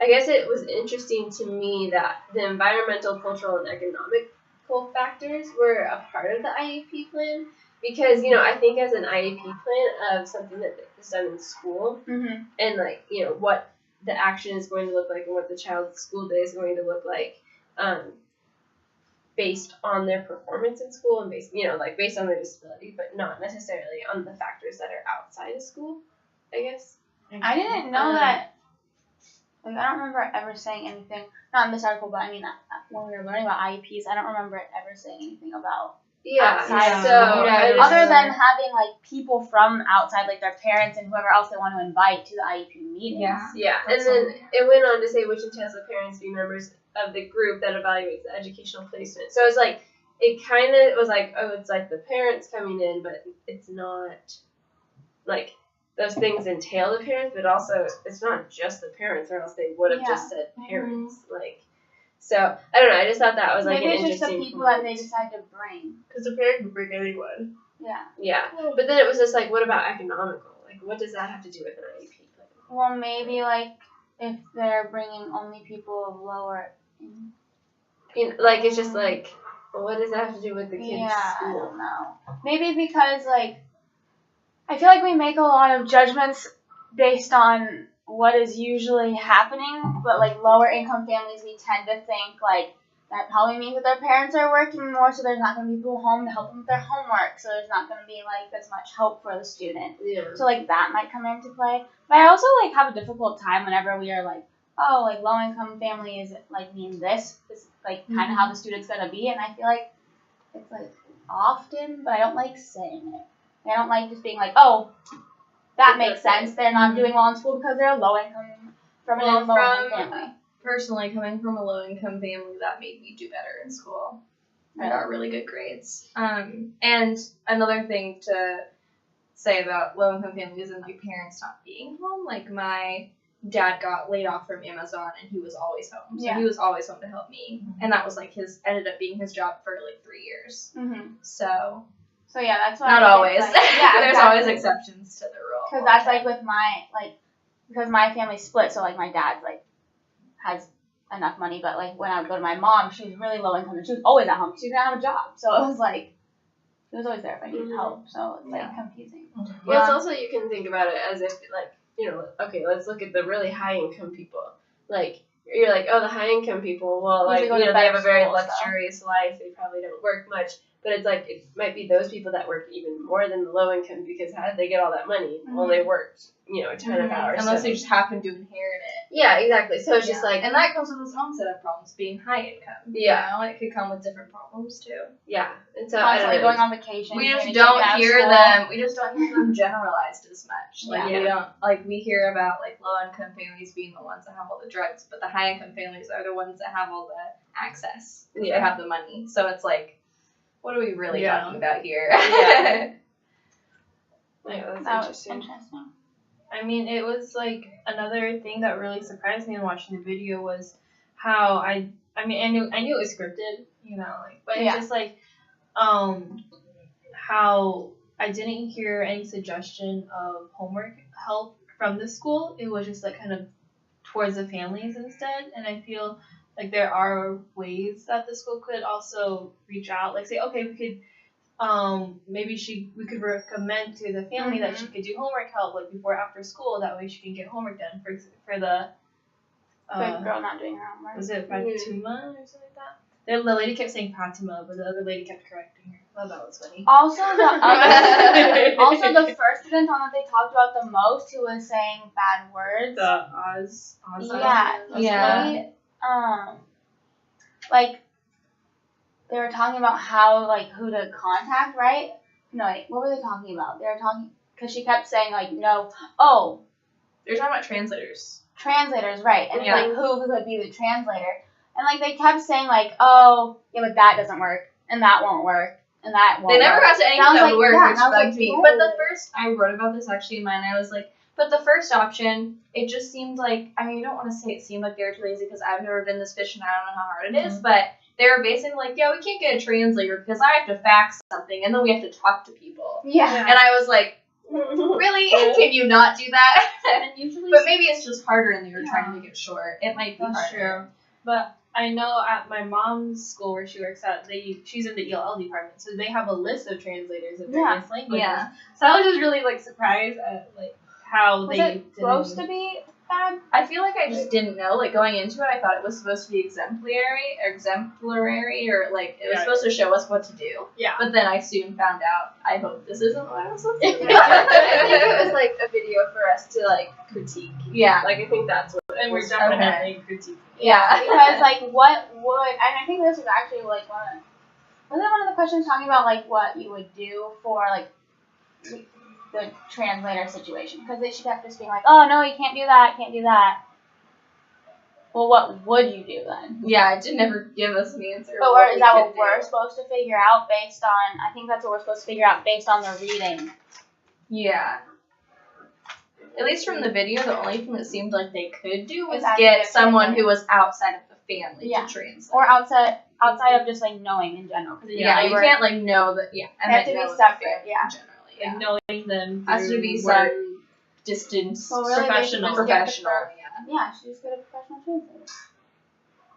[SPEAKER 3] I guess it was interesting to me that the environmental, cultural, and economical factors were a part of the IEP plan because, I think as an IEP plan of something that is done in school and like, what the action is going to look like and what the child's school day is going to look like based on their performance in school and based on their disability, but not necessarily on the factors that are outside of school, I guess.
[SPEAKER 1] I didn't know that. Like, I don't remember ever saying anything, not in this article, but I mean, when we were learning about IEPs, I don't remember it ever saying anything about outside. Other than having, like, people from outside, like their parents and whoever else they want to invite to the IEP meetings.
[SPEAKER 3] Yeah, and then it went on to say which entails the parents be members of the group that evaluates the educational placement. So it's like, it kind of was like, oh, it's like the parents coming in, but it's not, like, those things entail the parents, but also it's not just the parents, or else they would have just said parents. Like, so I don't know. I just thought that was like
[SPEAKER 1] maybe
[SPEAKER 3] an
[SPEAKER 1] it's
[SPEAKER 3] interesting.
[SPEAKER 1] Just the people that they decide to bring.
[SPEAKER 4] Because the parent would bring anyone.
[SPEAKER 1] Yeah.
[SPEAKER 3] Yeah, but then it was just like, what about economical? Like, what does that have to do with an IEP?
[SPEAKER 1] Well, maybe like if they're bringing only people of lower.
[SPEAKER 3] Like it's just like, well, what does that have to do with the kids'
[SPEAKER 1] Yeah,
[SPEAKER 3] school?
[SPEAKER 1] I don't know. Maybe because like I feel like we make a lot of judgments based on what is usually happening, but like lower income families, we tend to think like that probably means that their parents are working more, so there's not going to be people home to help them with their homework, so there's not going to be like as much help for the student.
[SPEAKER 3] Yeah.
[SPEAKER 1] So like that might come into play. But I also like have a difficult time whenever we are like, oh, like low income families like mean this is like kind of how the student's going to be, and I feel like it's like often, but I don't like saying it. I don't like just being like, oh, that makes sense. They're not doing well in school because they're low income from a low income family.
[SPEAKER 2] Personally, coming from a low-income family, that made me do better in school. I got really good grades. And another thing to say about low-income families and my parents not being home, like my dad got laid off from Amazon and he was always home. So he was always home to help me. And that was like ended up being his job for like 3 years. So
[SPEAKER 1] yeah, that's why.
[SPEAKER 2] Not always.
[SPEAKER 1] Like, yeah,
[SPEAKER 2] there's always exceptions to the rule.
[SPEAKER 1] Because that's like with my because my family split, so like my dad's like has enough money, but like when I would go to my mom, she was really low income and she was always at home. She didn't have a job, so it was like she was always there if I needed help. So it's like confusing.
[SPEAKER 3] Well, it's also you can think about it as if like okay, let's look at the really high income people. Like you're like, oh, the high income people, well, like they have a very luxurious life. They probably don't work much. But it's like, it might be those people that work even more than the low income because how did they get all that money? Well, they worked, a ton of hours.
[SPEAKER 2] Unless they just happen to inherit it.
[SPEAKER 3] Yeah, exactly. So it's just like...
[SPEAKER 2] And that comes with its own set of problems, being high income.
[SPEAKER 3] Yeah.
[SPEAKER 2] It could come with different problems, too.
[SPEAKER 3] Yeah. And so,
[SPEAKER 1] constantly going on vacation.
[SPEAKER 2] We just don't hear them generalized as much. Like, we don't, like, we hear about, like, low-income families being the ones that have all the drugs, but the high-income families are the ones that have all the access. They have the money. So it's like, what are we really talking about here?
[SPEAKER 3] Yeah, that's interesting.
[SPEAKER 4] I mean, it was like another thing that really surprised me in watching the video was how I knew it was scripted, but it's just like how I didn't hear any suggestion of homework help from the school. It was just like kind of towards the families instead, and I feel like there are ways that the school could also reach out, like say, okay, we could we could recommend to the family that she could do homework help like before or after school. That way she can get homework done for the
[SPEAKER 1] girl not doing her homework.
[SPEAKER 4] Was it Fatima or something like that? The lady kept saying Fatima, but the other lady kept correcting her. Oh, that was funny.
[SPEAKER 1] Also, the first student on that they talked about the most, who was saying bad words.
[SPEAKER 4] The Oz.
[SPEAKER 1] Yeah. Like, they were talking about how, like, who to contact, right? No, wait, what were they talking about? They were talking, because she kept saying, like, no,
[SPEAKER 2] they're talking about translators.
[SPEAKER 1] Translators, right. And, like, who could be the translator. And, like, they kept saying, like, oh, yeah, but that doesn't work, and that won't work, and that won't work.
[SPEAKER 2] They never got to anything that would work, which bugged me.
[SPEAKER 1] But
[SPEAKER 2] the first, I wrote about this actually in mine, I was like, but the first option, it just seemed like, I mean, you don't want to say it seemed like they were too lazy because I've never been this fish and I don't know how hard it is, but they were basically like, yeah, we can't get a translator because I have to fax something and then we have to talk to people.
[SPEAKER 1] Yeah.
[SPEAKER 2] And I was like, really? Can you not do that?
[SPEAKER 1] And usually,
[SPEAKER 2] but maybe it's just harder and they were trying to make it short. It might be harder.
[SPEAKER 4] True. But I know at my mom's school where she works at, she's in the ELL department, so they have a list of translators of various languages.
[SPEAKER 2] Yeah.
[SPEAKER 4] So I was just really like surprised at like how
[SPEAKER 1] was it supposed to be bad?
[SPEAKER 2] I feel like I just didn't know. Like going into it, I thought it was supposed to be exemplary, or like it was supposed to show us what to do.
[SPEAKER 4] Yeah.
[SPEAKER 2] But then I soon found out. I hope this isn't what I was supposed to do.
[SPEAKER 3] I think it was like a video for us to like critique.
[SPEAKER 2] Yeah.
[SPEAKER 3] Like I think that's what.
[SPEAKER 4] And we're definitely critiquing.
[SPEAKER 1] Yeah. Because like what would, and I think this was actually like one of the questions talking about like what you would do for like the translator situation, because she kept just being like, oh no, you can't do that. Well, what would you do then?
[SPEAKER 2] Yeah, it did never give us an answer.
[SPEAKER 1] But is that what we're supposed to figure out based on, I think that's what we're supposed to figure out based on the reading.
[SPEAKER 2] Yeah. At least from the video, the only thing that seemed like they could do was
[SPEAKER 1] Exactly.
[SPEAKER 2] get someone who was outside of the family to translate.
[SPEAKER 1] Or outside of just like knowing in general.
[SPEAKER 2] You can't like know that. Yeah,
[SPEAKER 1] they have to be separate. Yeah.
[SPEAKER 2] Generally.
[SPEAKER 4] Like knowing them
[SPEAKER 2] Has to be
[SPEAKER 4] work.
[SPEAKER 2] some distance
[SPEAKER 1] Well, really
[SPEAKER 2] professional.
[SPEAKER 1] professional.
[SPEAKER 2] Yeah.
[SPEAKER 1] Yeah, she just get a professional translator.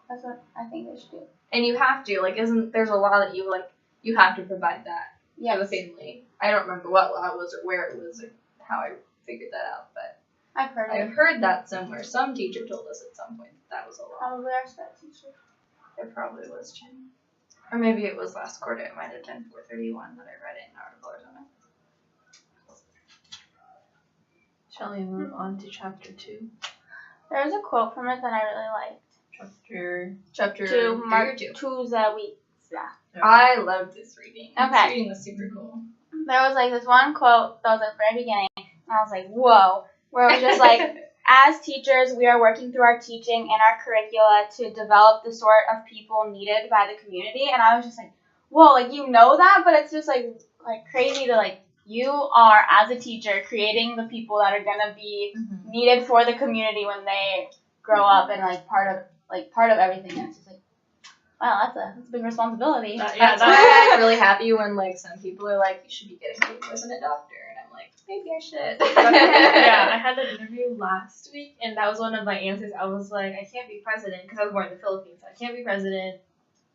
[SPEAKER 1] That's what I think they should do.
[SPEAKER 2] And you have to, like, there's a law that you have to provide that for the family. I don't remember what law it was or where it was or how I figured that out, but
[SPEAKER 1] I've
[SPEAKER 2] heard that somewhere. Some teacher told us at some point that was a law.
[SPEAKER 1] Probably our stat teacher.
[SPEAKER 2] It probably was, Jen. Or maybe it was last quarter. It might have been 431 that I read it in an article or something.
[SPEAKER 4] Shall we move on to chapter 2?
[SPEAKER 1] There's a quote from it that I really liked.
[SPEAKER 2] Chapter
[SPEAKER 1] 2, Mark
[SPEAKER 2] 2.
[SPEAKER 1] 2 the week. Yeah.
[SPEAKER 2] I loved this reading.
[SPEAKER 1] Okay.
[SPEAKER 2] This reading was super cool.
[SPEAKER 1] There was like this one quote that was at the very beginning, and I was like, whoa. Where it was just like, as teachers, we are working through our teaching and our curricula to develop the sort of people needed by the community. And I was just like, whoa, like you know that, but it's just like crazy to like, you are as a teacher creating the people that are gonna be needed for the community when they grow up and like part of everything. And it's just like, wow, that's a big responsibility.
[SPEAKER 2] That's why I'm really happy when like some people are like, you should be getting paid as a doctor, and I'm like, maybe I should.
[SPEAKER 4] Yeah, I had an interview last week, and that was one of my answers. I was like, I can't be president because I was born in the Philippines. So I can't be president,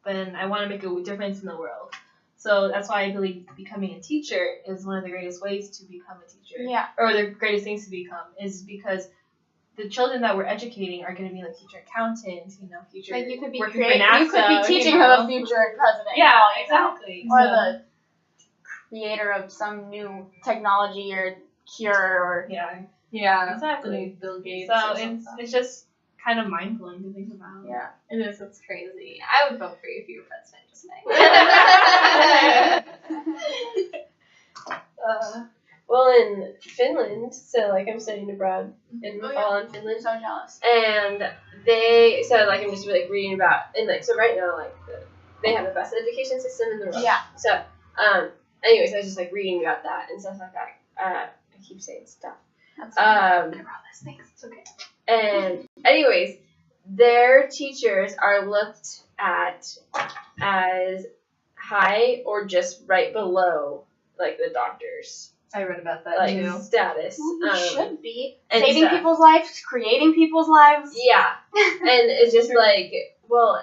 [SPEAKER 4] but I want to make a difference in the world. So that's why I believe becoming a teacher is one of the greatest ways to become a teacher.
[SPEAKER 1] Yeah.
[SPEAKER 4] Or the greatest things to become is because the children that we're educating are going to be like future accountants, future
[SPEAKER 1] like you could be
[SPEAKER 4] working for NASA,
[SPEAKER 1] you could be teaching who the future president.
[SPEAKER 4] Yeah, exactly.
[SPEAKER 1] Or the creator of some new technology or cure or
[SPEAKER 2] Yeah,
[SPEAKER 4] exactly.
[SPEAKER 2] Bill Gates.
[SPEAKER 4] So it's just kind of mind blowing to think about.
[SPEAKER 1] Yeah,
[SPEAKER 2] it is. It's crazy. I would vote for you if you were president. Just saying.
[SPEAKER 3] Well, in Finland, so like I'm studying abroad in the fall in Finland.
[SPEAKER 1] I'm so jealous.
[SPEAKER 3] And I'm just like reading about, and like so right now like they have the best education system in the world.
[SPEAKER 1] Yeah.
[SPEAKER 3] So anyways, I was just like reading about that and stuff like that. I keep saying stuff.
[SPEAKER 1] That's
[SPEAKER 2] all this things. It's okay.
[SPEAKER 3] And anyways, their teachers are looked at as high or just right below like the doctors.
[SPEAKER 2] I read about that
[SPEAKER 3] like
[SPEAKER 2] too.
[SPEAKER 3] status.
[SPEAKER 1] You should be
[SPEAKER 3] and
[SPEAKER 1] saving
[SPEAKER 3] stuff.
[SPEAKER 1] people's lives, creating people's lives.
[SPEAKER 3] Yeah, and it's just like, well,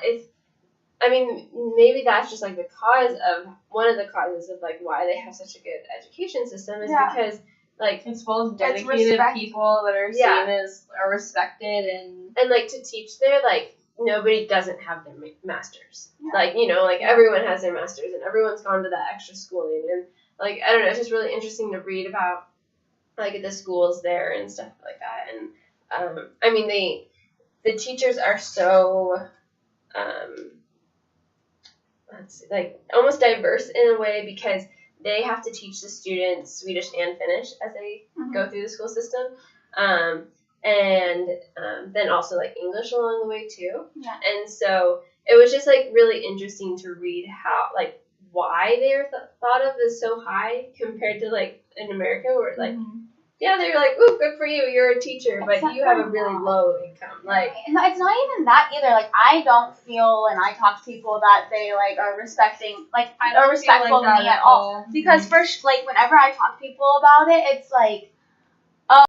[SPEAKER 3] maybe that's just like the cause of one of the causes of like why they have such a good education system is because like
[SPEAKER 2] it's full of dedicated people that are seen as are respected and
[SPEAKER 3] like to teach there like nobody doesn't have their masters. Like like everyone has their masters and everyone's gone to that extra schooling and. Like, I don't know, it's just really interesting to read about, like, the schools there and stuff like that. And, the teachers are so, almost diverse in a way because they have to teach the students Swedish and Finnish as they go through the school system. And then also, like, English along the way, too.
[SPEAKER 1] Yeah.
[SPEAKER 3] And so it was just, like, really interesting to read how, like, why they're thought of as so high compared to like in America where like they're like, ooh, good for you, you're a teacher, but you have a really low income. Like
[SPEAKER 1] it's not even that either. Like I don't feel when I talk to people that they like are respecting are respectful of me at all. Because whenever I talk to people about it, it's like,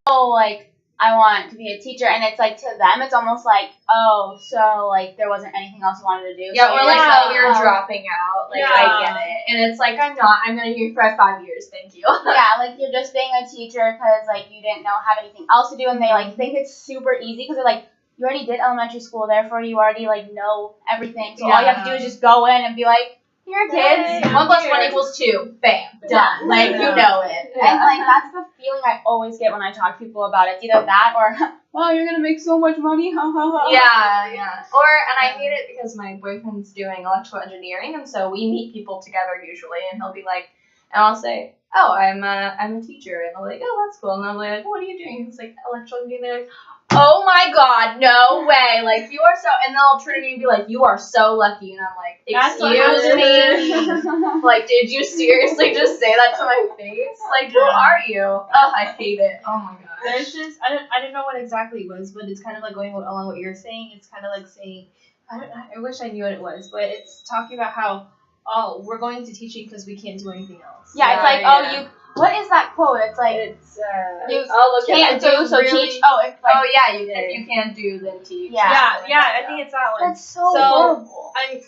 [SPEAKER 1] oh, like I want to be a teacher, and it's like to them, it's almost like, oh, so like there wasn't anything else you wanted to do.
[SPEAKER 2] Yeah,
[SPEAKER 1] so
[SPEAKER 2] or like, oh, you're dropping out. Like I get it, and it's like I'm not. I'm gonna be here for 5 years. Thank you.
[SPEAKER 1] Yeah, like you're just being a teacher because like you didn't have anything else to do, and they like think it's super easy because they're like, you already did elementary school, therefore you already like know everything. So all you have to do is just go in and be like, here, kids.
[SPEAKER 2] 1 + 1 = 2. Bam. Done. Like, you know it.
[SPEAKER 1] And, like, that's the feeling I always get when I talk to people about it. It's either that or, wow, you're going to make so much money. Ha, ha, ha.
[SPEAKER 2] Yeah. And I hate it because my boyfriend's doing electrical engineering, and so we meet people together usually, and he'll be like, and I'll say, oh, I'm a teacher. And they'll be like, oh, that's cool. And I'll be like, what are you doing? He's like, electrical engineering. They're like, oh my god, no way. Like, you are so, and they'll turn to me and be like, you are so lucky. And I'm like, excuse me? Like, did you seriously just say that to my face? Like, who are you? Oh, I hate it. Oh my god.
[SPEAKER 4] There's just, I don't know what exactly it was, but it's kind of like going along what you're saying. It's kind of like saying, I wish I knew what it was, but it's talking about how, oh, we're going to teaching because we can't do anything else.
[SPEAKER 1] Yeah, it's like, what is that quote? It's like
[SPEAKER 3] It's
[SPEAKER 1] you
[SPEAKER 3] I'll look
[SPEAKER 1] can't
[SPEAKER 3] it up.
[SPEAKER 1] do, so
[SPEAKER 4] really-
[SPEAKER 1] teach. Oh, it's like
[SPEAKER 2] If you can't do, then teach.
[SPEAKER 1] Yeah.
[SPEAKER 4] Yeah, I think it's that one.
[SPEAKER 1] that's so
[SPEAKER 4] So,
[SPEAKER 1] horrible.
[SPEAKER 4] I don't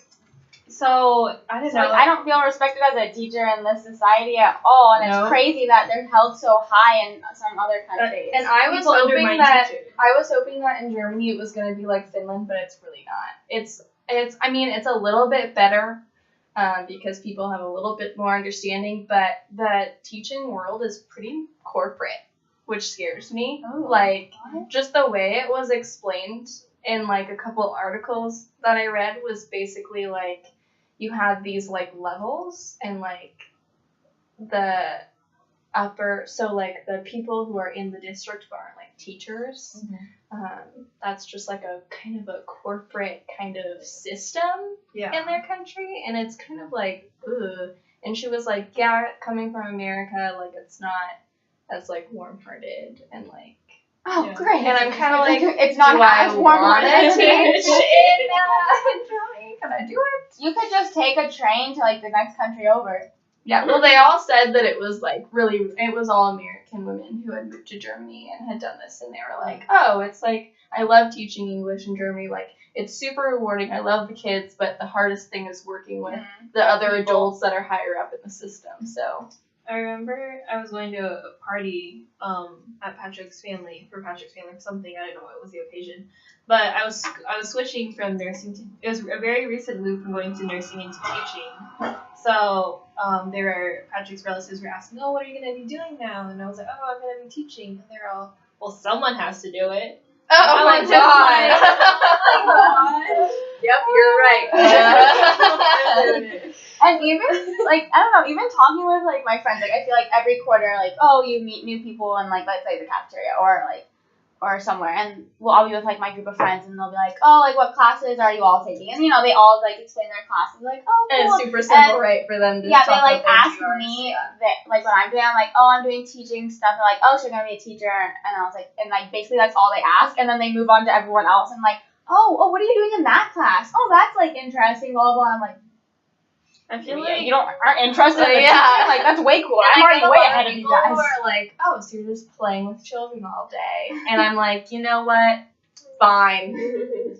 [SPEAKER 1] So,
[SPEAKER 4] know.
[SPEAKER 1] like, I don't feel respected as a teacher in this society at all, and
[SPEAKER 2] No.
[SPEAKER 1] it's crazy that they're held so high in some other countries.
[SPEAKER 2] And I was
[SPEAKER 4] People
[SPEAKER 2] hoping
[SPEAKER 4] undermine
[SPEAKER 2] that
[SPEAKER 4] teachers.
[SPEAKER 2] in Germany it was gonna be like Finland, but it's really not. It's I mean it's a little bit better, because people have a little bit more understanding, but the teaching world is pretty corporate, which scares me.
[SPEAKER 1] Oh,
[SPEAKER 2] Like
[SPEAKER 1] what?
[SPEAKER 2] just the way it was explained in like a couple articles that I read was basically like you had these like levels and like the upper, so like the people who are in the district who aren't like teachers, that's just like a kind of a corporate kind of system
[SPEAKER 4] Yeah.
[SPEAKER 2] in their country, and it's kind of like ugh. And she was like, yeah, coming from America, like it's not as like warm-hearted and like,
[SPEAKER 1] Oh,
[SPEAKER 4] Yeah.
[SPEAKER 1] great.
[SPEAKER 2] and I'm kind of like,
[SPEAKER 1] it's not
[SPEAKER 2] do I
[SPEAKER 1] as warm
[SPEAKER 2] want to
[SPEAKER 1] as
[SPEAKER 2] teach in Germany? Can I do it?
[SPEAKER 1] You could just take a train to like the next country over.
[SPEAKER 2] Yeah, well, they all said that it was like really, it was all American women who had moved to Germany and had done this, and they were like, oh, it's like, I love teaching English in Germany, like, it's super rewarding, I love the kids, but the hardest thing is working with the other adults that are higher up in the system, so.
[SPEAKER 4] I remember I was going to a party at Patrick's family for something. I don't know what was the occasion, but I was switching from nursing to, it was a very recent move from going to nursing into teaching. So Patrick's relatives were asking, oh, what are you gonna be doing now? And I was like, oh, I'm gonna be teaching. And they're all, well, someone has to do it.
[SPEAKER 2] Oh my
[SPEAKER 4] I'm just
[SPEAKER 2] god!
[SPEAKER 3] Yep, you're right.
[SPEAKER 1] And even like I don't know, even talking with like my friends, like I feel like every quarter, like oh you meet new people in like let's say the cafeteria or somewhere, and I'll be with like my group of friends, and they'll be like oh like what classes are you all taking, and you know they all like explain their classes like oh cool.
[SPEAKER 2] And it's super simple,
[SPEAKER 1] And,
[SPEAKER 2] right, for them to
[SPEAKER 1] yeah,
[SPEAKER 2] talk
[SPEAKER 1] they like
[SPEAKER 2] about their
[SPEAKER 1] ask
[SPEAKER 2] GRs.
[SPEAKER 1] me that like what I'm doing. I'm like, oh, I'm doing teaching stuff. They're like, oh, so you're gonna be a teacher, and I was like, and like basically that's all they ask, and then they move on to everyone else, and like, oh, what are you doing in that class? Oh, that's like interesting, blah blah. I'm like,
[SPEAKER 4] I feel
[SPEAKER 1] yeah,
[SPEAKER 4] like
[SPEAKER 1] you aren't interested in the
[SPEAKER 2] Yeah.
[SPEAKER 1] teaching? Like that's way cool.
[SPEAKER 2] And
[SPEAKER 1] I'm
[SPEAKER 2] I
[SPEAKER 1] already
[SPEAKER 2] get a
[SPEAKER 1] way
[SPEAKER 2] lot
[SPEAKER 1] ahead of you
[SPEAKER 2] people
[SPEAKER 1] guys.
[SPEAKER 2] who are like, oh, so you're just playing with children all day, and I'm like, you know what? Fine,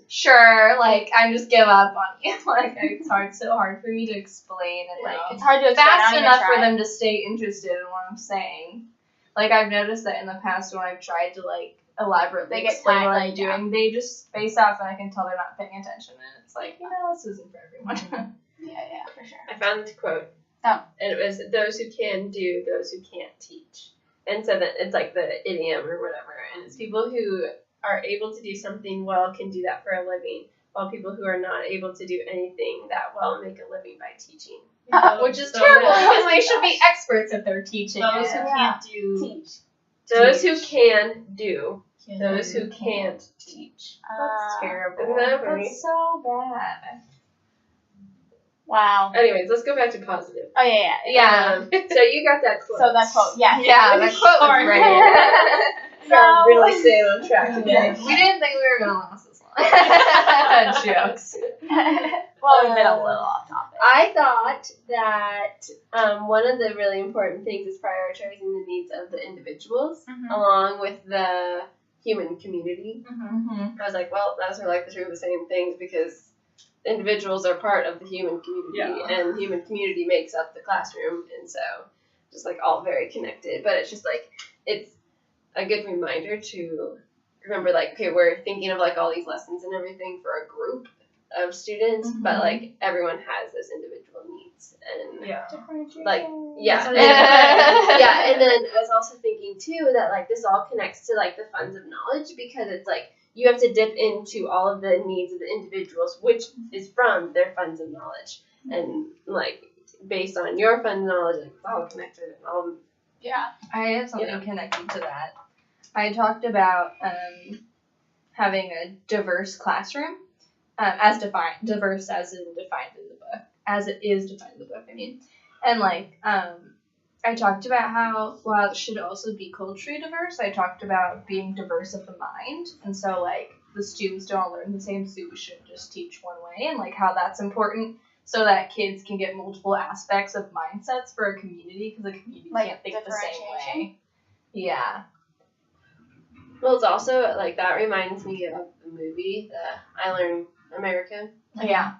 [SPEAKER 2] sure. Like, I just give up on you. Like, it's so hard for me to explain, and like,
[SPEAKER 1] It's hard to explain. I
[SPEAKER 2] fast
[SPEAKER 1] don't even
[SPEAKER 2] enough for
[SPEAKER 1] try.
[SPEAKER 2] them to stay interested in what I'm saying. Like, I've noticed that in the past when I've tried to like elaborately
[SPEAKER 1] They get
[SPEAKER 2] explain
[SPEAKER 1] tired,
[SPEAKER 2] what I'm
[SPEAKER 1] like, yeah.
[SPEAKER 2] doing, they just space off, and I can tell they're not paying attention, and it's like, you know, this isn't for everyone.
[SPEAKER 1] Yeah, for sure.
[SPEAKER 3] I found this quote.
[SPEAKER 1] Oh.
[SPEAKER 3] And it was those who can do, those who can't teach. And so that it's like the idiom or whatever. And it's people who are able to do something well can do that for a living, while people who are not able to do anything that well make a living by teaching.
[SPEAKER 2] Which is
[SPEAKER 4] So
[SPEAKER 2] terrible
[SPEAKER 4] those-
[SPEAKER 2] because they should be experts if they're teaching.
[SPEAKER 4] Those who
[SPEAKER 1] Yeah.
[SPEAKER 4] can't do
[SPEAKER 1] Teach.
[SPEAKER 3] Those who can do,
[SPEAKER 4] can
[SPEAKER 3] those who
[SPEAKER 4] do.
[SPEAKER 3] can't teach.
[SPEAKER 2] That's terrible.
[SPEAKER 3] Isn't that funny?
[SPEAKER 2] That's so bad.
[SPEAKER 1] Wow.
[SPEAKER 3] Anyways, let's go back to positive.
[SPEAKER 1] Oh yeah.
[SPEAKER 2] Yeah.
[SPEAKER 3] So you got that quote.
[SPEAKER 1] So that quote, yeah.
[SPEAKER 2] Yeah, that quote was
[SPEAKER 1] Sorry.
[SPEAKER 2] great.
[SPEAKER 3] You're really staying on track today.
[SPEAKER 2] We didn't think we were gonna last this long. Jokes.
[SPEAKER 1] Well, we've been a little off topic.
[SPEAKER 3] I thought that one of the really important things is prioritizing the needs of the individuals along with the human community.
[SPEAKER 2] Mm-hmm.
[SPEAKER 3] I was like, well, those are like the two of the same things because individuals are part of the human community and human community makes up the classroom, and so just like all very connected. But it's just like it's a good reminder to remember like, okay, we're thinking of like all these lessons and everything for a group of students, but like everyone has those individual needs, and like yeah and then I was also thinking too that like this all connects to like the funds of knowledge, because it's like you have to dip into all of the needs of the individuals, which is from their funds of knowledge, and like based on your funds of knowledge, like, it's all connected and all.
[SPEAKER 2] I have something connected to that. I talked about having a diverse classroom, as defined, diverse as in defined in the book, as it is defined in the book, I mean. And like, I talked about how, while it should also be culturally diverse, I talked about being diverse of the mind. And so like, the students don't all learn the same, so we shouldn't just teach one way, and like how that's important so that kids can get multiple aspects of mindsets for a community, because a community
[SPEAKER 1] Like
[SPEAKER 2] can't think the same
[SPEAKER 1] differentiation?
[SPEAKER 2] way. Yeah.
[SPEAKER 3] Well, it's also like that reminds me of the movie, the I Learn American.
[SPEAKER 2] Yeah.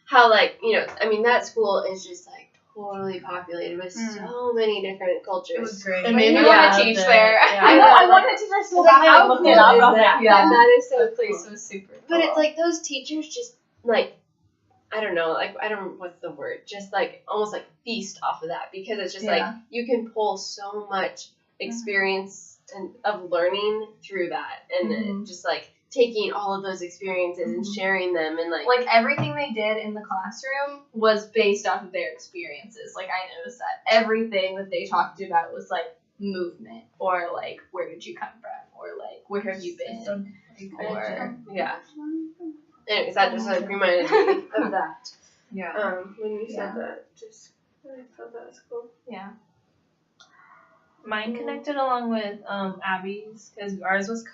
[SPEAKER 3] How like, you know, I mean that school is just like totally populated with so many different cultures.
[SPEAKER 4] It was great.
[SPEAKER 2] And
[SPEAKER 4] made
[SPEAKER 2] maybe
[SPEAKER 4] me
[SPEAKER 2] want
[SPEAKER 4] proud
[SPEAKER 2] to
[SPEAKER 4] of
[SPEAKER 2] teach
[SPEAKER 4] it.
[SPEAKER 2] there.
[SPEAKER 4] Yeah.
[SPEAKER 1] I know, I
[SPEAKER 3] like-
[SPEAKER 1] wanted to teach there so
[SPEAKER 3] Like,
[SPEAKER 1] bad. I
[SPEAKER 3] how
[SPEAKER 1] looked
[SPEAKER 3] cool
[SPEAKER 1] it up.
[SPEAKER 3] is
[SPEAKER 1] I was like,
[SPEAKER 3] that?
[SPEAKER 2] Yeah.
[SPEAKER 3] That is so
[SPEAKER 2] The place
[SPEAKER 3] cool.
[SPEAKER 2] was super cool.
[SPEAKER 3] But it's like those teachers just like, I don't know, like I don't what's the word, just like almost like feast off of that, because it's just like you can pull so much experience and of learning through that, and just like taking all of those experiences and sharing them, and like
[SPEAKER 2] everything they did in the classroom was based off of their experiences. Like I noticed that everything that they talked about was like movement, or like where did you come from, or like where have you been, or
[SPEAKER 3] yeah. Anyways, that just like reminded me of that.
[SPEAKER 4] Yeah.
[SPEAKER 3] When you said that, just I thought that was cool.
[SPEAKER 2] yeah.
[SPEAKER 4] Mine connected along with Abby's, because ours was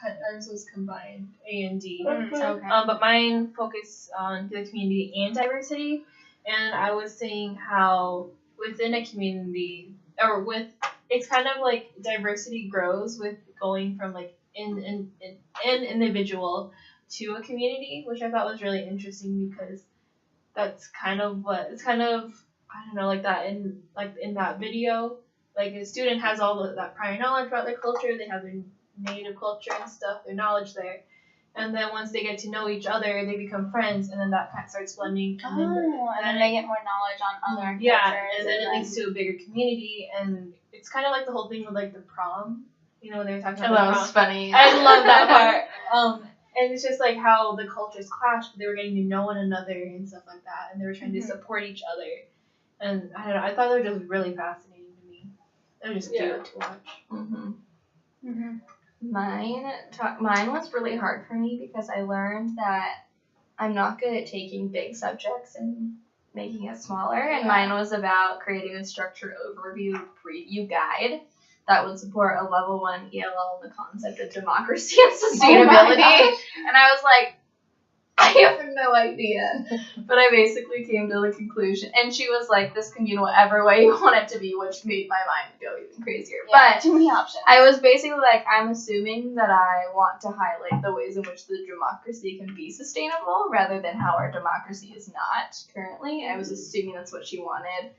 [SPEAKER 4] combined A and D.
[SPEAKER 1] Okay.
[SPEAKER 4] But mine focused on the community and diversity, and I was saying how within a community, or with, it's kind of like diversity grows with going from like an individual to a community, which I thought was really interesting, because that's kind of what it's kind of, I don't know, like that in that video. Like a student has all that prior knowledge about their culture, they have their native culture and stuff, their knowledge there. And then once they get to know each other, they become friends, and then that kind of starts blending. And
[SPEAKER 1] then they get more knowledge on other
[SPEAKER 4] yeah,
[SPEAKER 1] cultures.
[SPEAKER 4] and then it leads to a bigger community, and it's kind of like the whole thing with like the prom. You know, when they were talking about the
[SPEAKER 2] That
[SPEAKER 4] prom.
[SPEAKER 2] was funny.
[SPEAKER 4] I love that part. And it's just like how the cultures clash, but they were getting to know one another and stuff like that, and they were trying to support each other. And I don't know, I thought they were just really fascinating to me. They were just cute to watch.
[SPEAKER 2] Mine was really hard for me, because I learned that I'm not good at taking big subjects and making it smaller, and mine was about creating a structured overview preview guide that would support a level 1 ELL in the concept of democracy and sustainability. And I was like, I have no idea. But I basically came to the conclusion, and she was like, this can be whatever way you want it to be, which made my mind go even crazier.
[SPEAKER 1] Yeah,
[SPEAKER 2] But
[SPEAKER 1] too many options.
[SPEAKER 2] I was basically like, I'm assuming that I want to highlight the ways in which the democracy can be sustainable, rather than how our democracy is not currently. I was assuming that's what she wanted.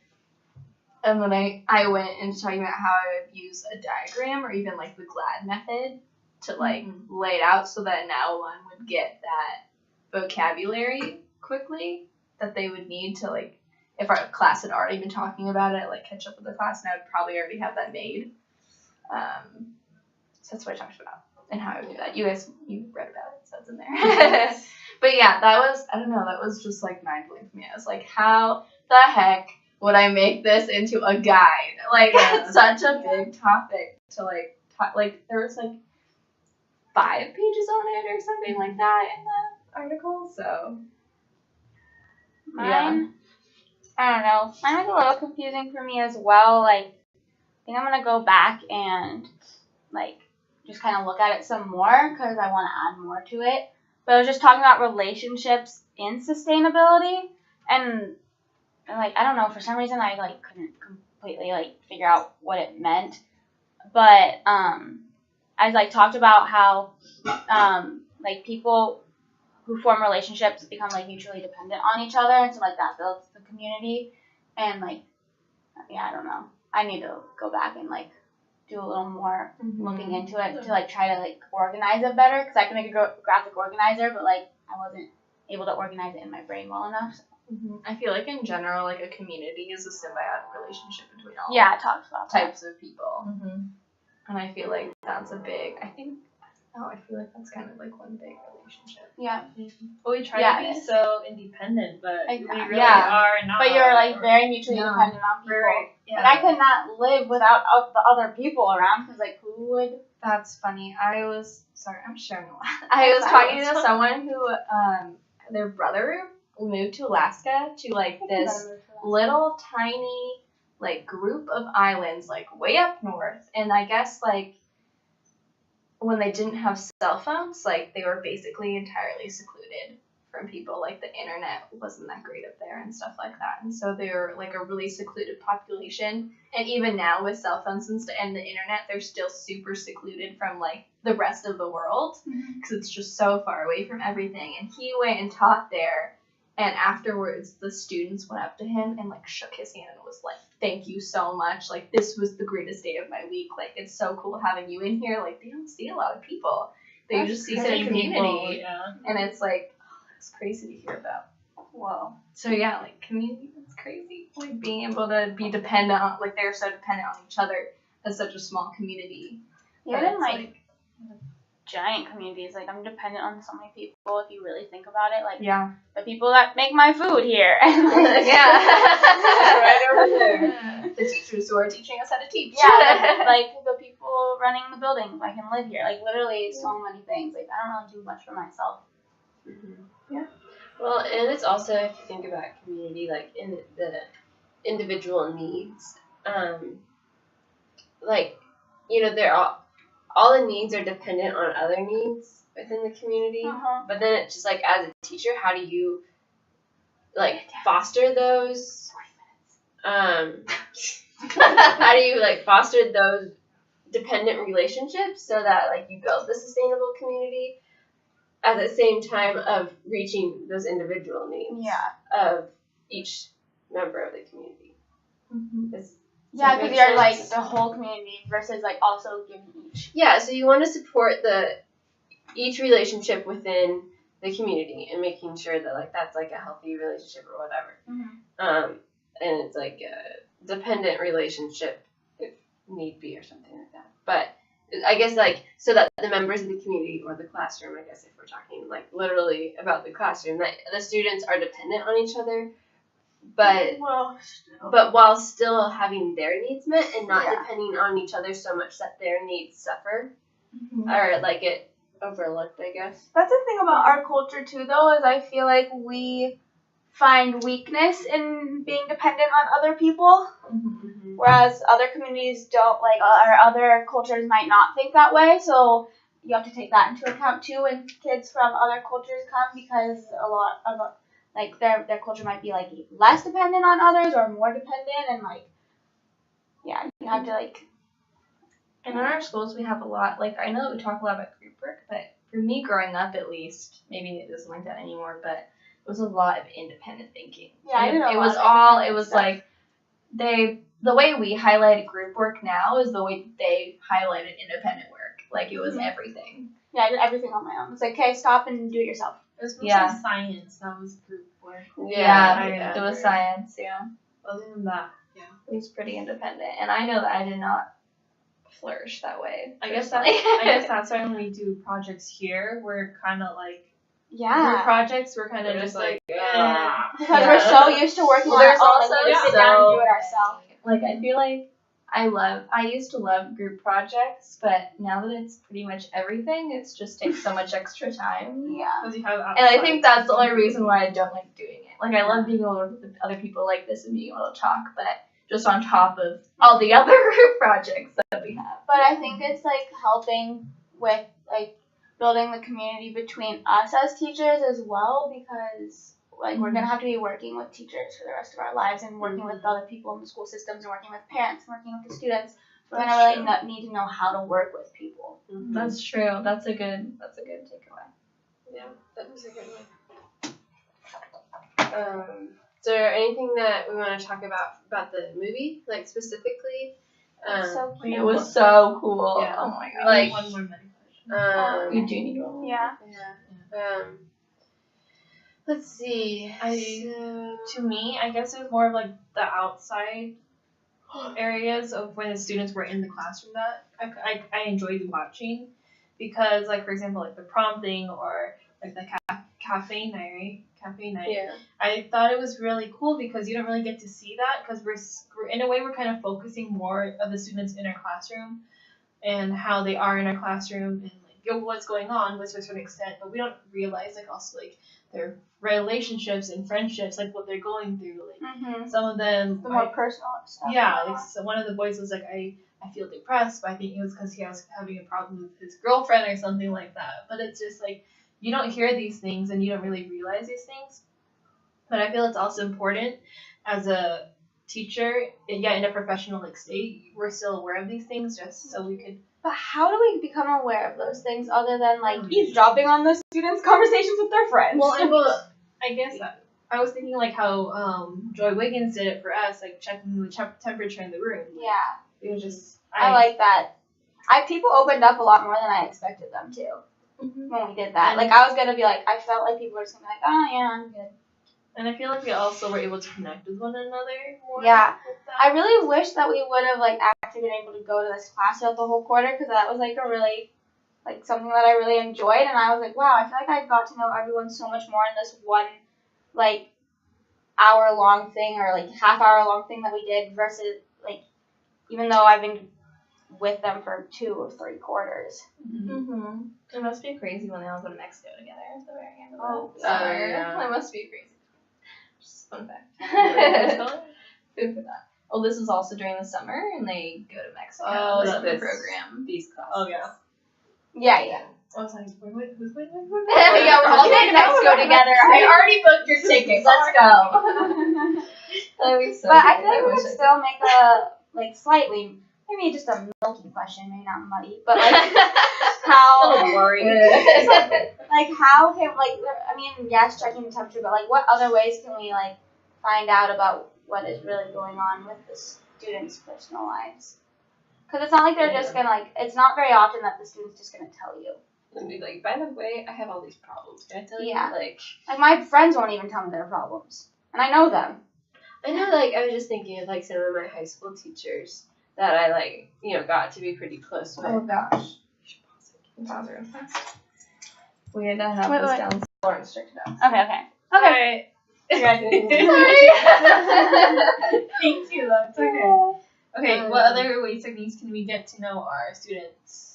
[SPEAKER 2] And then I went into talking about how I would use a diagram, or even like the GLAD method, to like lay it out, so that now one would get that vocabulary quickly that they would need to, like, if our class had already been talking about it, like catch up with the class, and I would probably already have that made. So that's what I talked about and how I would do that. You read about it, so it's in there. But yeah, that was just like mind blowing for me. I was like, how the heck would I make this into a guide? Like, it's such a big topic to like there was like 5 pages on it or something like that in the article. So
[SPEAKER 1] Mine, I don't know. Mine was a little confusing for me as well. Like, I think I'm gonna go back and like just kind of look at it some more, because I want to add more to it. But I was just talking about relationships in sustainability, and like I don't know, for some reason I like couldn't completely like figure out what it meant. But I like talked about how like people who form relationships become like mutually dependent on each other, and so like that builds the community. And like I don't know, I need to go back and like do a little more looking into it to like try to like organize it better, because I can make a graphic organizer, but like I wasn't able to organize it in my brain well enough. So.
[SPEAKER 2] I feel like in general, like a community is a symbiotic relationship between all
[SPEAKER 1] Yeah, it talks about
[SPEAKER 2] types of people. And I feel like that's a big, I feel like that's kind of like one big relationship.
[SPEAKER 1] Yeah.
[SPEAKER 4] Well, we try to be so independent, but we really
[SPEAKER 1] Yeah.
[SPEAKER 4] are not.
[SPEAKER 1] But you're like very mutually dependent on people.
[SPEAKER 4] Right. Yeah.
[SPEAKER 1] Like I could not live without the other people around, because like who would?
[SPEAKER 2] That's funny. I was sharing a lot. I was talking to someone who, their brother moved to Alaska to like this little tiny like group of islands like way up north, and I guess like when they didn't have cell phones, like they were basically entirely secluded from people. Like the internet wasn't that great up there and stuff like that, and so they were like a really secluded population. And even now with cell phones and the internet, they're still super secluded from like the rest of the world because it's just so far away from everything. And he went and taught there, and afterwards the students went up to him and like shook his hand and was like, "Thank you so much. Like this was the greatest day of my week. Like it's so cool having you in here. Like they don't see a lot of people. They just see the community." And it's like, oh, that's crazy to hear about.
[SPEAKER 1] Whoa.
[SPEAKER 2] So yeah, like community, that's crazy. Like being able to be dependent on, like they're so dependent on each other as such a small community.
[SPEAKER 1] Yeah,
[SPEAKER 2] But
[SPEAKER 1] even
[SPEAKER 2] it's
[SPEAKER 1] like giant communities. Like I'm dependent on so many people. If you really think about it, like
[SPEAKER 2] yeah,
[SPEAKER 1] the people that make my food here, and like,
[SPEAKER 2] yeah,
[SPEAKER 3] right over there.
[SPEAKER 2] The teachers who are teaching us how to teach.
[SPEAKER 1] yeah, like the people running the building. I can live here. Like literally, so many things. Like I don't really do much for myself.
[SPEAKER 2] Yeah.
[SPEAKER 3] Well, and it's also, if you think about community, like in the individual needs, like, you know, they're all the needs are dependent on other needs within the community. But then it's just like, as a teacher, how do you like foster those? How do you like foster those dependent relationships so that like you build the sustainable community at the same time of reaching those individual needs of each member of the community?
[SPEAKER 1] Yeah, because you're like the whole community versus like also giving each.
[SPEAKER 3] Yeah, so you want to support each relationship within the community and making sure that like that's like a healthy relationship or whatever. And it's like a dependent relationship if need be or something like that. But I guess like so that the members of the community or the classroom, I guess if we're talking like literally about the classroom, that the students are dependent on each other, but while still having their needs met and not depending on each other so much that their needs suffer or like get overlooked, I guess.
[SPEAKER 1] That's the thing about our culture too, though, is I feel like we find weakness in being dependent on other people, whereas other communities don't, like, or other cultures might not think that way, so you have to take that into account too when kids from other cultures come, because a lot of, like, their culture might be, like, less dependent on others or more dependent, and, like, yeah, you have to, like...
[SPEAKER 2] And in our schools, we have a lot, like, I know that we talk a lot about group work, but for me growing up at least, maybe it isn't like that anymore, but it was a lot of independent thinking.
[SPEAKER 1] Yeah, I did a lot
[SPEAKER 2] it was
[SPEAKER 1] of
[SPEAKER 2] all, it was
[SPEAKER 1] stuff.
[SPEAKER 2] like, the way we highlighted group work now is the way they highlighted independent work. Like, it was everything.
[SPEAKER 1] Yeah, I did everything on my own. It's like, okay, stop and do it yourself.
[SPEAKER 4] It was mostly science. That was group work.
[SPEAKER 2] Yeah, it was science,
[SPEAKER 4] Other than that,
[SPEAKER 2] it was pretty independent. And I know that I did not flourish that way.
[SPEAKER 4] I guess that's why when we do projects here, we're kind of like, group projects, we're kind of just like,
[SPEAKER 1] because we're so used to working on our own, like, we sit down and do it ourselves.
[SPEAKER 2] Like, I feel like I used to love group projects, but now that it's pretty much everything, it just takes so much extra time.
[SPEAKER 1] Yeah.
[SPEAKER 4] Because you have
[SPEAKER 2] And I think that's the only reason why I don't like doing it. Like, I love being able to work with other people like this and being able to talk, but just on top of all the other group projects that we have.
[SPEAKER 1] But I think it's, like, helping with, like, building the community between us as teachers as well, because, like, we're going to have to be working with teachers for the rest of our lives and working with other people in the school systems and working with parents and working with the students. We're going to really need to know how to work with people.
[SPEAKER 2] That's true. That's a good takeaway.
[SPEAKER 3] Yeah, that was a good one. Is there anything that we want to talk about the movie, like specifically?
[SPEAKER 1] So cute.
[SPEAKER 2] It was so cool.
[SPEAKER 3] Yeah.
[SPEAKER 2] Oh my god.
[SPEAKER 3] Like,
[SPEAKER 4] one more medication.
[SPEAKER 2] You do need one.
[SPEAKER 1] Yeah.
[SPEAKER 3] Let's see.
[SPEAKER 4] To me, I guess it was more of like the outside areas of when the students were in the classroom that I enjoyed watching, because, like, for example, like the prompting or like the cafe night.
[SPEAKER 3] Yeah.
[SPEAKER 4] I thought it was really cool because you don't really get to see that, because we're in a way we're kind of focusing more of the students in our classroom and how they are in our classroom and like what's going on to a certain extent, but we don't realize like also like their relationships and friendships, like what they're going through. Like some of them
[SPEAKER 1] The more personal stuff.
[SPEAKER 4] Yeah, like so one of the boys was like, I feel depressed, but I think it was because he was having a problem with his girlfriend or something like that. But it's just like you don't hear these things and you don't really realize these things. But I feel it's also important as a teacher, in a professional like state, we're still aware of these things just so we could.
[SPEAKER 1] But how do we become aware of those things other than like eavesdropping on the students' conversations with their friends?
[SPEAKER 4] Well, I guess I was thinking like how Joy Wiggins did it for us, like checking the temperature in the room.
[SPEAKER 1] Yeah.
[SPEAKER 4] It was just.
[SPEAKER 1] I like that. People opened up a lot more than I expected them to when we did that. Like, I was going to be like, I felt like people were just going to be like, oh, yeah, I'm good.
[SPEAKER 4] And I feel like we also were able to connect with one another more.
[SPEAKER 1] Yeah.
[SPEAKER 4] With that.
[SPEAKER 1] I really wish that we would have, like, actually been able to go to this class throughout the whole quarter, because that was, like, a really, like, something that I really enjoyed. And I was like, wow, I feel like I got to know everyone so much more in this one, like, hour-long thing or, like, half-hour-long thing that we did versus, like, even though I've been with them for 2 or 3 quarters.
[SPEAKER 2] It must be crazy when they all go to Mexico together at the very end of
[SPEAKER 1] Oh,
[SPEAKER 2] summer.
[SPEAKER 3] yeah.
[SPEAKER 2] It must be crazy. Just fun fact.
[SPEAKER 4] Going?
[SPEAKER 2] Food for that. Oh, this is also during the summer, and they go to Mexico.
[SPEAKER 4] Oh,
[SPEAKER 2] the
[SPEAKER 4] yeah,
[SPEAKER 2] summer
[SPEAKER 3] this-
[SPEAKER 2] program.
[SPEAKER 3] These classes.
[SPEAKER 4] Oh yeah.
[SPEAKER 1] Yeah.
[SPEAKER 4] I was like, wait.
[SPEAKER 1] Yeah, we're all going to Mexico together.
[SPEAKER 2] I already booked your ticket. Let's go. That'd be so
[SPEAKER 1] But I
[SPEAKER 2] good.
[SPEAKER 1] feel like we
[SPEAKER 2] wish
[SPEAKER 1] could
[SPEAKER 2] I
[SPEAKER 1] still make a, like, slightly, maybe just a milky question, maybe not muddy, but, like, how,
[SPEAKER 3] Boring.
[SPEAKER 1] like, how can, like, I mean, yes, checking the temperature, but, like, what other ways can we, like, find out about what is really going on with the students' personal lives? Because it's not like they're just going to, like, it's not very often that the student's just going to tell you.
[SPEAKER 3] And be like, by the way, I have all these problems. Can I tell you?
[SPEAKER 1] Yeah.
[SPEAKER 3] Like,
[SPEAKER 1] My friends won't even tell me their problems. And I know them.
[SPEAKER 3] I know, like, I was just thinking of, like, some of my high school teachers that I, like, got to be pretty close with.
[SPEAKER 2] Oh gosh. Pause real fast. We had to have
[SPEAKER 1] Wait,
[SPEAKER 2] this
[SPEAKER 1] wait.
[SPEAKER 2] down. Lauren's checked it out.
[SPEAKER 1] Okay.
[SPEAKER 4] Alright.
[SPEAKER 2] Sorry.
[SPEAKER 4] Thank you, that's okay. Okay, what other ways, techniques can we get to know our students?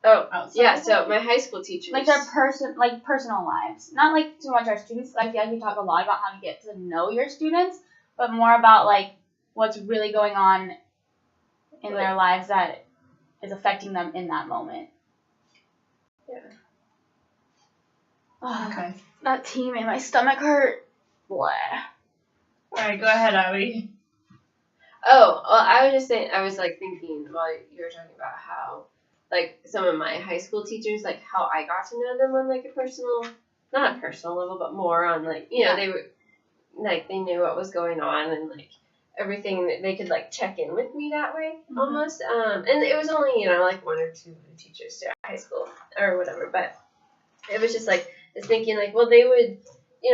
[SPEAKER 3] Oh,
[SPEAKER 4] Outside
[SPEAKER 3] yeah,
[SPEAKER 4] of
[SPEAKER 3] so my high school teachers.
[SPEAKER 1] Like their personal lives. Not like too much our students. I feel like we talk a lot about how to get to know your students, but more about like what's really going on in their lives that is affecting them in that moment.
[SPEAKER 3] Yeah.
[SPEAKER 4] Okay.
[SPEAKER 1] That tea made my stomach hurt. Blah.
[SPEAKER 4] Alright, go ahead, Abby.
[SPEAKER 3] Oh, well, I was just saying, I was, like, thinking while you were talking about how, like, some of my high school teachers, like, how I got to know them on, like, a personal, not a personal level, but more on, like, they were, like, they knew what was going on and, like, everything that they could, like, check in with me that way, almost. And it was only, like, 1 or 2 teachers throughout high school or whatever, but it was just, like, I was thinking, like, well, they would,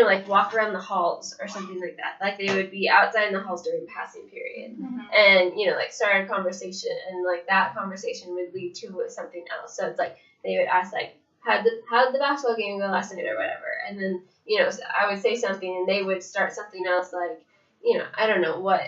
[SPEAKER 3] like, walk around the halls or something like that. Like, they would be outside in the halls during passing period. And, like, start a conversation. And, like, that conversation would lead to something else. So it's, like, they would ask, like, how'd the basketball game go last night or whatever. And then, I would say something and they would start something else, like, I don't know what.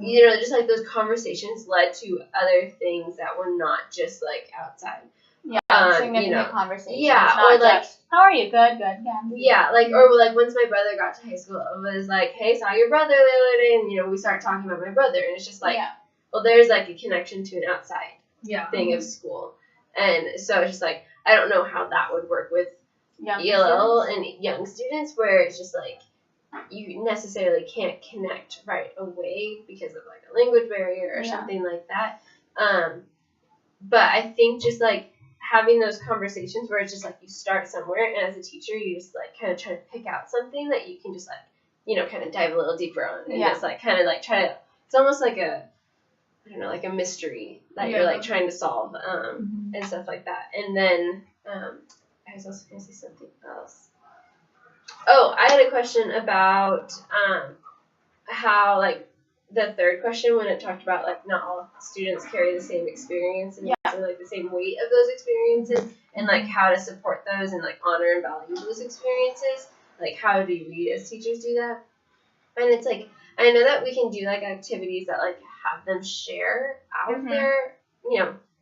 [SPEAKER 3] Just, like, those conversations led to other things that were not just, like, outside.
[SPEAKER 1] Yeah, significant conversations.
[SPEAKER 3] Yeah,
[SPEAKER 1] not
[SPEAKER 3] or, like,
[SPEAKER 1] just, how are you? Good. Yeah.
[SPEAKER 3] Yeah, like, or, like, once my brother got to high school, it was like, hey, saw your brother the other day, and, we started talking about my brother, and it's just like, well, there's, like, a connection to an outside thing of school. And so it's just like, I don't know how that would work with ELL and young students, where it's just like, you necessarily can't connect right away because of, like, a language barrier or something like that. But I think just, like, having those conversations where it's just, like, you start somewhere, and as a teacher, you just, like, kind of try to pick out something that you can just, like, kind of dive a little deeper on, and just, like, kind of, like, try to, it's almost like a, I don't know, like a mystery that you're, like, trying to solve, and stuff like that. And then, I was also going to say something else. Oh, I had a question about, how, like, the third question when it talked about, like, not all students carry the same experience and like the same weight of those experiences, and, like, how to support those and, like, honor and value those experiences. Like, how do we as teachers do that? And it's like, I know that we can do, like, activities that, like, have them share out their,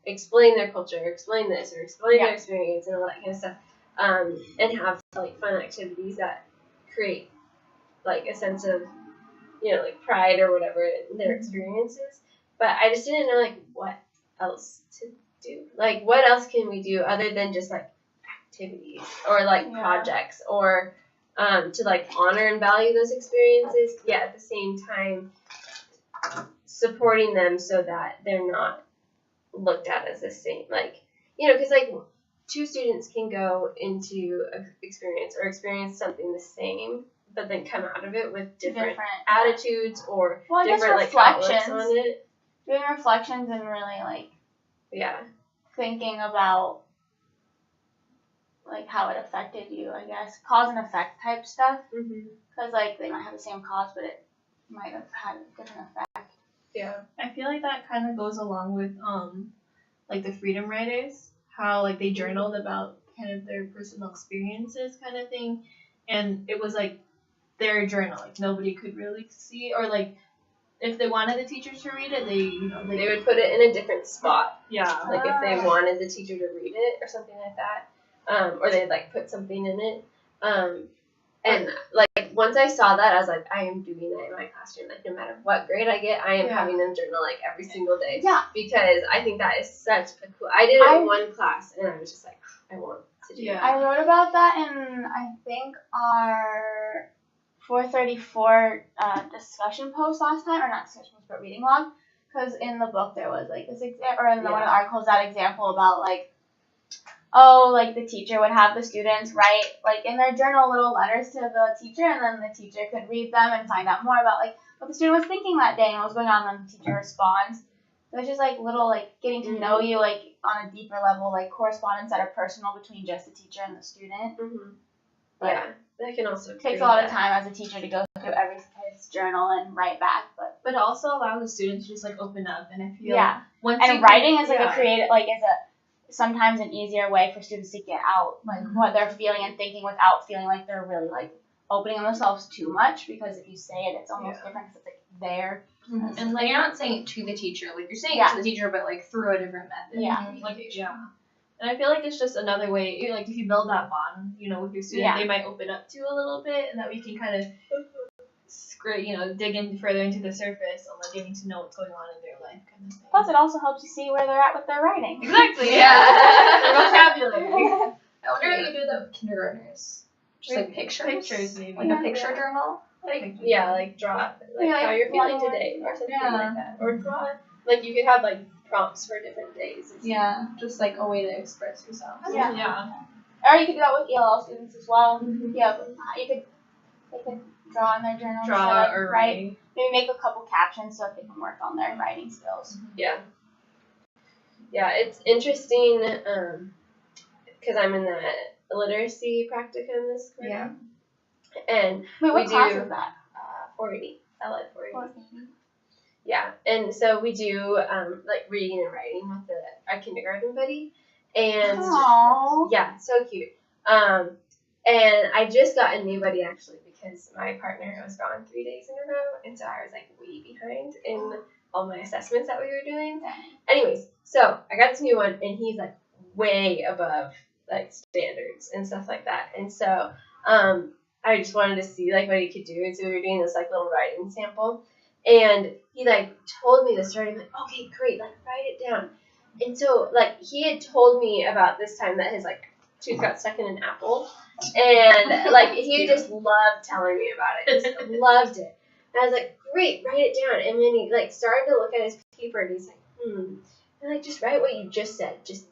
[SPEAKER 3] explain their culture, explain this, or explain their experience and all that kind of stuff, and have, like, fun activities that create, like, a sense of, like, pride or whatever in their experiences. But I just didn't know, like, what else to do. Like, what else can we do other than just, like, activities or like
[SPEAKER 1] Yeah.
[SPEAKER 3] projects or to like honor and value those experiences, yet at the same time supporting them so that they're not looked at as the same. Like, you know, because like two students can go into an experience or experience something the same, but then come out of it with different attitudes or
[SPEAKER 1] Well, I guess
[SPEAKER 3] different like outlooks
[SPEAKER 1] reflections.
[SPEAKER 3] on it.
[SPEAKER 1] Doing reflections and really like
[SPEAKER 3] Yeah.
[SPEAKER 1] thinking about like how it affected you, I guess, cause and effect type stuff.
[SPEAKER 3] Mm-hmm.
[SPEAKER 1] Because like they might have the same cause, but it might have had a different effect.
[SPEAKER 3] Yeah.
[SPEAKER 4] I feel like that kind of goes along with like the freedom writers, how like they journaled about kind of their personal experiences kind of thing, and it was like their journal, like nobody could really see, or like if they wanted the teachers to read it,
[SPEAKER 3] They would put it in a different spot.
[SPEAKER 4] yeah,
[SPEAKER 3] Like if they wanted the teacher to read it or something like that, or they'd like put something in it. And like once I saw that, I was like, I am doing that in my classroom. Like no matter what grade I get, I am having them journal like every single day.
[SPEAKER 1] Yeah.
[SPEAKER 3] Because I think that is such a cool. I did it in one class, and I was just like, I want to do that.
[SPEAKER 1] I wrote about that in I think our 434 discussion post last time, or not discussion post, but reading log. Because in the book there was like this example, or in one of the articles, that example about like, oh, like the teacher would have the students write like in their journal little letters to the teacher, and then the teacher could read them and find out more about like what the student was thinking that day and what was going on. And the teacher responds. So it's just like little like getting to know you like on a deeper level, like correspondence that are personal between just the teacher and the student.
[SPEAKER 3] Mm-hmm.
[SPEAKER 1] But
[SPEAKER 3] yeah, that can also
[SPEAKER 1] it takes a lot of time as a teacher to go through every kid's journal and write back, but
[SPEAKER 4] it also allows the students to just like open up, and I feel once
[SPEAKER 1] and writing is like a creative, like is a sometimes an easier way for students to get out like what they're feeling and thinking without feeling like they're really like opening themselves too much, because if you say it, it's almost different because it's like there.
[SPEAKER 2] Mm-hmm. And like you're not saying it to the teacher, like you're saying it to the teacher, but like through a different method.
[SPEAKER 4] And I feel like it's just another way, like if you build that bond, you know, with your student, they might open up to a little bit, and that we can kind of dig in further into the surface on like getting to know what's going on in their life kind of thing.
[SPEAKER 1] Plus it also helps you see where they're at with their writing.
[SPEAKER 4] Exactly,
[SPEAKER 2] Their
[SPEAKER 4] vocabulary.
[SPEAKER 2] I wonder if you do that with kindergartners. Just like pictures.
[SPEAKER 4] Pictures maybe.
[SPEAKER 2] Like a picture journal.
[SPEAKER 3] like like draw like how you're feeling today or something like that, or draw like you could have like prompts for different days.
[SPEAKER 2] Yeah, just like a way to express yourself.
[SPEAKER 4] Yeah.
[SPEAKER 1] Or you could do that with ELL students as well.
[SPEAKER 3] Mm-hmm.
[SPEAKER 1] Yeah, they could draw in their journal.
[SPEAKER 4] Draw
[SPEAKER 1] or write. Maybe make a couple captions so that they can work on their writing skills.
[SPEAKER 3] Yeah, it's interesting because I'm in the literacy practicum this quarter.
[SPEAKER 2] Yeah.
[SPEAKER 3] And
[SPEAKER 1] wait, what
[SPEAKER 3] we
[SPEAKER 1] class
[SPEAKER 3] do
[SPEAKER 1] is that?
[SPEAKER 3] 480. I like 480.
[SPEAKER 1] 480.
[SPEAKER 3] Yeah, and so we do like reading and writing with our kindergarten buddy, and
[SPEAKER 1] Aww.
[SPEAKER 3] so cute. And I just got a new buddy actually because my partner was gone 3 days in a row, and so I was like way behind in all my assessments that we were doing. Anyways, so I got this new one, and he's like way above like standards and stuff like that, and so I just wanted to see like what he could do, and so we were doing this like little writing sample, and he like told me the story. I'm like, okay, great, like write it down. And so like he had told me about this time that his like tooth got stuck in an apple, and like he just loved telling me about it, just loved it. And I was like, great, write it down. And then he like started to look at his paper, and he's like, and like just write what you just said, just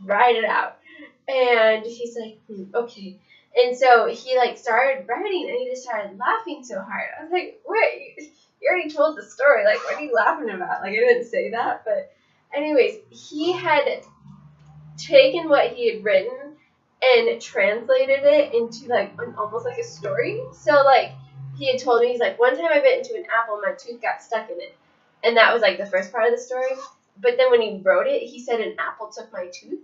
[SPEAKER 3] write it out. And he's like, okay. And so he like started writing, and he just started laughing so hard. I was like, wait, you already told the story. Like, what are you laughing about? Like, I didn't say that. But anyways, he had taken what he had written and translated it into like almost like a story. So like he had told me, he's like, one time I bit into an apple, my tooth got stuck in it. And that was like the first part of the story. But then when he wrote it, he said an apple took my tooth.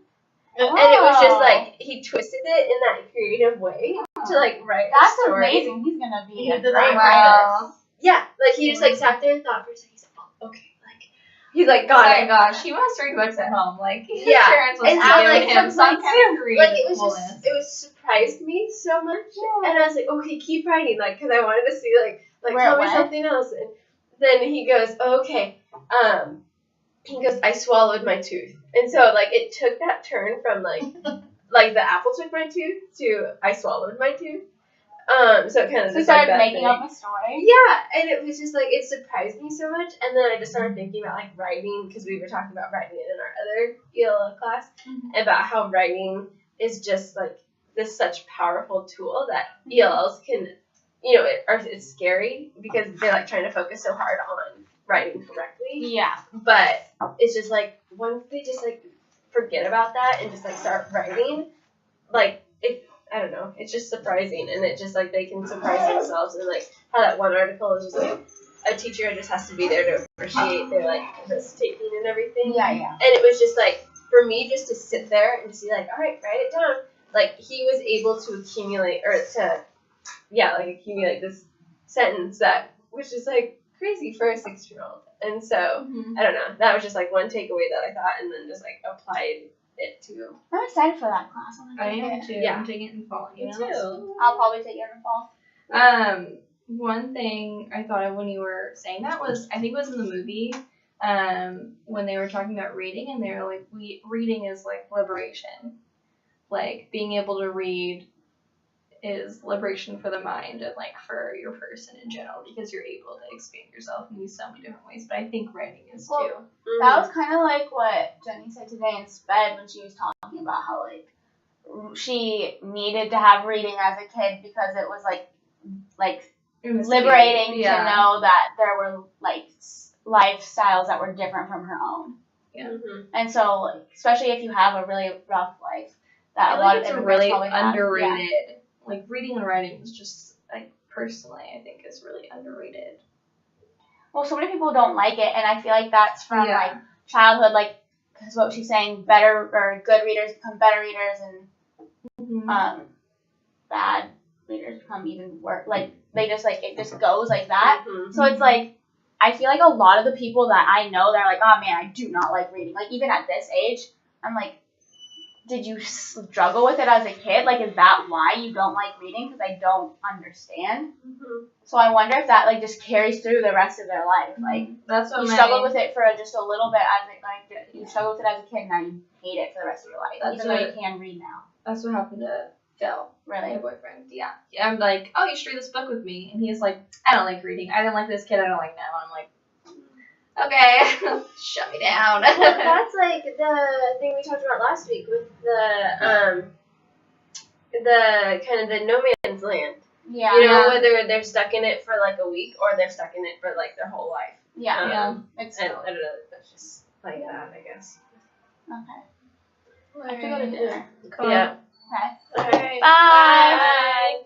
[SPEAKER 3] And it was just like he twisted it in that creative way to like write
[SPEAKER 1] That's
[SPEAKER 3] a story.
[SPEAKER 1] amazing. He's gonna be a
[SPEAKER 4] did
[SPEAKER 1] great
[SPEAKER 4] that
[SPEAKER 1] writer.
[SPEAKER 3] Yeah, like he just like sat there and thought for a second. He's like, oh, okay, like he's like got
[SPEAKER 2] Oh my
[SPEAKER 3] it.
[SPEAKER 2] gosh, he must read books at home. Like his
[SPEAKER 3] Yeah.
[SPEAKER 2] parents must
[SPEAKER 3] And
[SPEAKER 2] have
[SPEAKER 3] so,
[SPEAKER 2] given
[SPEAKER 3] like,
[SPEAKER 2] him some
[SPEAKER 3] sometimes,
[SPEAKER 2] kind of creative
[SPEAKER 3] Like it was
[SPEAKER 2] coolness.
[SPEAKER 3] just, it was surprised me so much, and I was like, okay, keep writing, like, because I wanted to see like
[SPEAKER 1] Where
[SPEAKER 3] tell
[SPEAKER 1] it
[SPEAKER 3] me
[SPEAKER 1] went?
[SPEAKER 3] something else. And then he goes, oh, okay, he goes, I swallowed my tooth, and so like it took that turn from like like the apple took my tooth to I swallowed my tooth. So it kind of
[SPEAKER 1] So you
[SPEAKER 3] just like
[SPEAKER 1] started
[SPEAKER 3] that
[SPEAKER 1] making
[SPEAKER 3] thing.
[SPEAKER 1] up a story?
[SPEAKER 3] Yeah, and it was just like, it surprised me so much, and then I just started thinking about like writing, because we were talking about writing it in our other ELL class, about how writing is just like this such powerful tool that ELLs can, you know, it's scary because they're like trying to focus so hard on writing correctly.
[SPEAKER 1] Yeah.
[SPEAKER 3] But it's just like, once they just like forget about that and just like start writing, like I don't know, it's just surprising, and it just like they can surprise themselves, and like how that one article is just like a teacher just has to be there to appreciate their like risk taking and everything.
[SPEAKER 1] Yeah.
[SPEAKER 3] And it was just like, for me just to sit there and see like, all right, write it down. Like he was able to accumulate this sentence that was just like crazy for a 6-year-old. And so I don't know, that was just like one takeaway that I thought, and then just like applied it to.
[SPEAKER 1] I'm excited for that class.
[SPEAKER 2] I am too.
[SPEAKER 3] Yeah.
[SPEAKER 2] I'm taking it in fall.
[SPEAKER 3] Me too.
[SPEAKER 1] I'll probably take it in the fall.
[SPEAKER 2] One thing I thought of when you were saying that was, I think it was in the movie, when they were talking about reading, and they were like, reading is like liberation. Like, being able to read is liberation for the mind and like for your person in general, because you're able to expand yourself in so many different ways. But I think writing is too.
[SPEAKER 1] That was kind of like what Jenny said today in SPED when she was talking about how like she needed to have reading as a kid because it was like liberating to know that there were like lifestyles that were different from her own.
[SPEAKER 2] Yeah.
[SPEAKER 1] And so, like, especially if you have a really rough life, that a lot of
[SPEAKER 2] it's
[SPEAKER 1] immigrants
[SPEAKER 2] really
[SPEAKER 1] probably have.
[SPEAKER 2] underrated.
[SPEAKER 1] Yeah.
[SPEAKER 2] Like, reading and writing is just, like, personally, I think is really underrated.
[SPEAKER 1] Well, so many people don't like it, and I feel like that's from like childhood, like, because what she's saying, better or good readers become better readers, and bad readers become even worse. Like, they just like, it just goes like that. So it's like, I feel like a lot of the people that I know, they're like, oh man, I do not like reading. Like, even at this age, I'm like, did you struggle with it as a kid? Like, is that why you don't like reading? Because I don't understand. So I wonder if that like just carries through the rest of their life. Like,
[SPEAKER 2] that's what
[SPEAKER 1] you struggled with it for just a little bit as you struggled with it as a kid, now you hate it for the rest of your life, even though you can read now.
[SPEAKER 2] That's what happened to Phil,
[SPEAKER 1] Really?
[SPEAKER 2] my boyfriend. Yeah. I'm like, oh, you should read this book with me, and he's like, I don't like reading. I didn't like this kid. I don't like that one. I'm like, okay, shut me down.
[SPEAKER 3] That's like the thing we talked about last week with the kind of the no man's land.
[SPEAKER 1] Yeah.
[SPEAKER 3] You know, whether they're stuck in it for like a week or they're stuck in it for like their whole life.
[SPEAKER 1] Yeah.
[SPEAKER 3] It's I don't know. That's just like that, I guess.
[SPEAKER 1] Okay. I have to go to dinner.
[SPEAKER 2] Cool.
[SPEAKER 3] Yeah.
[SPEAKER 1] Okay.
[SPEAKER 3] All right.
[SPEAKER 1] Bye.
[SPEAKER 3] Bye.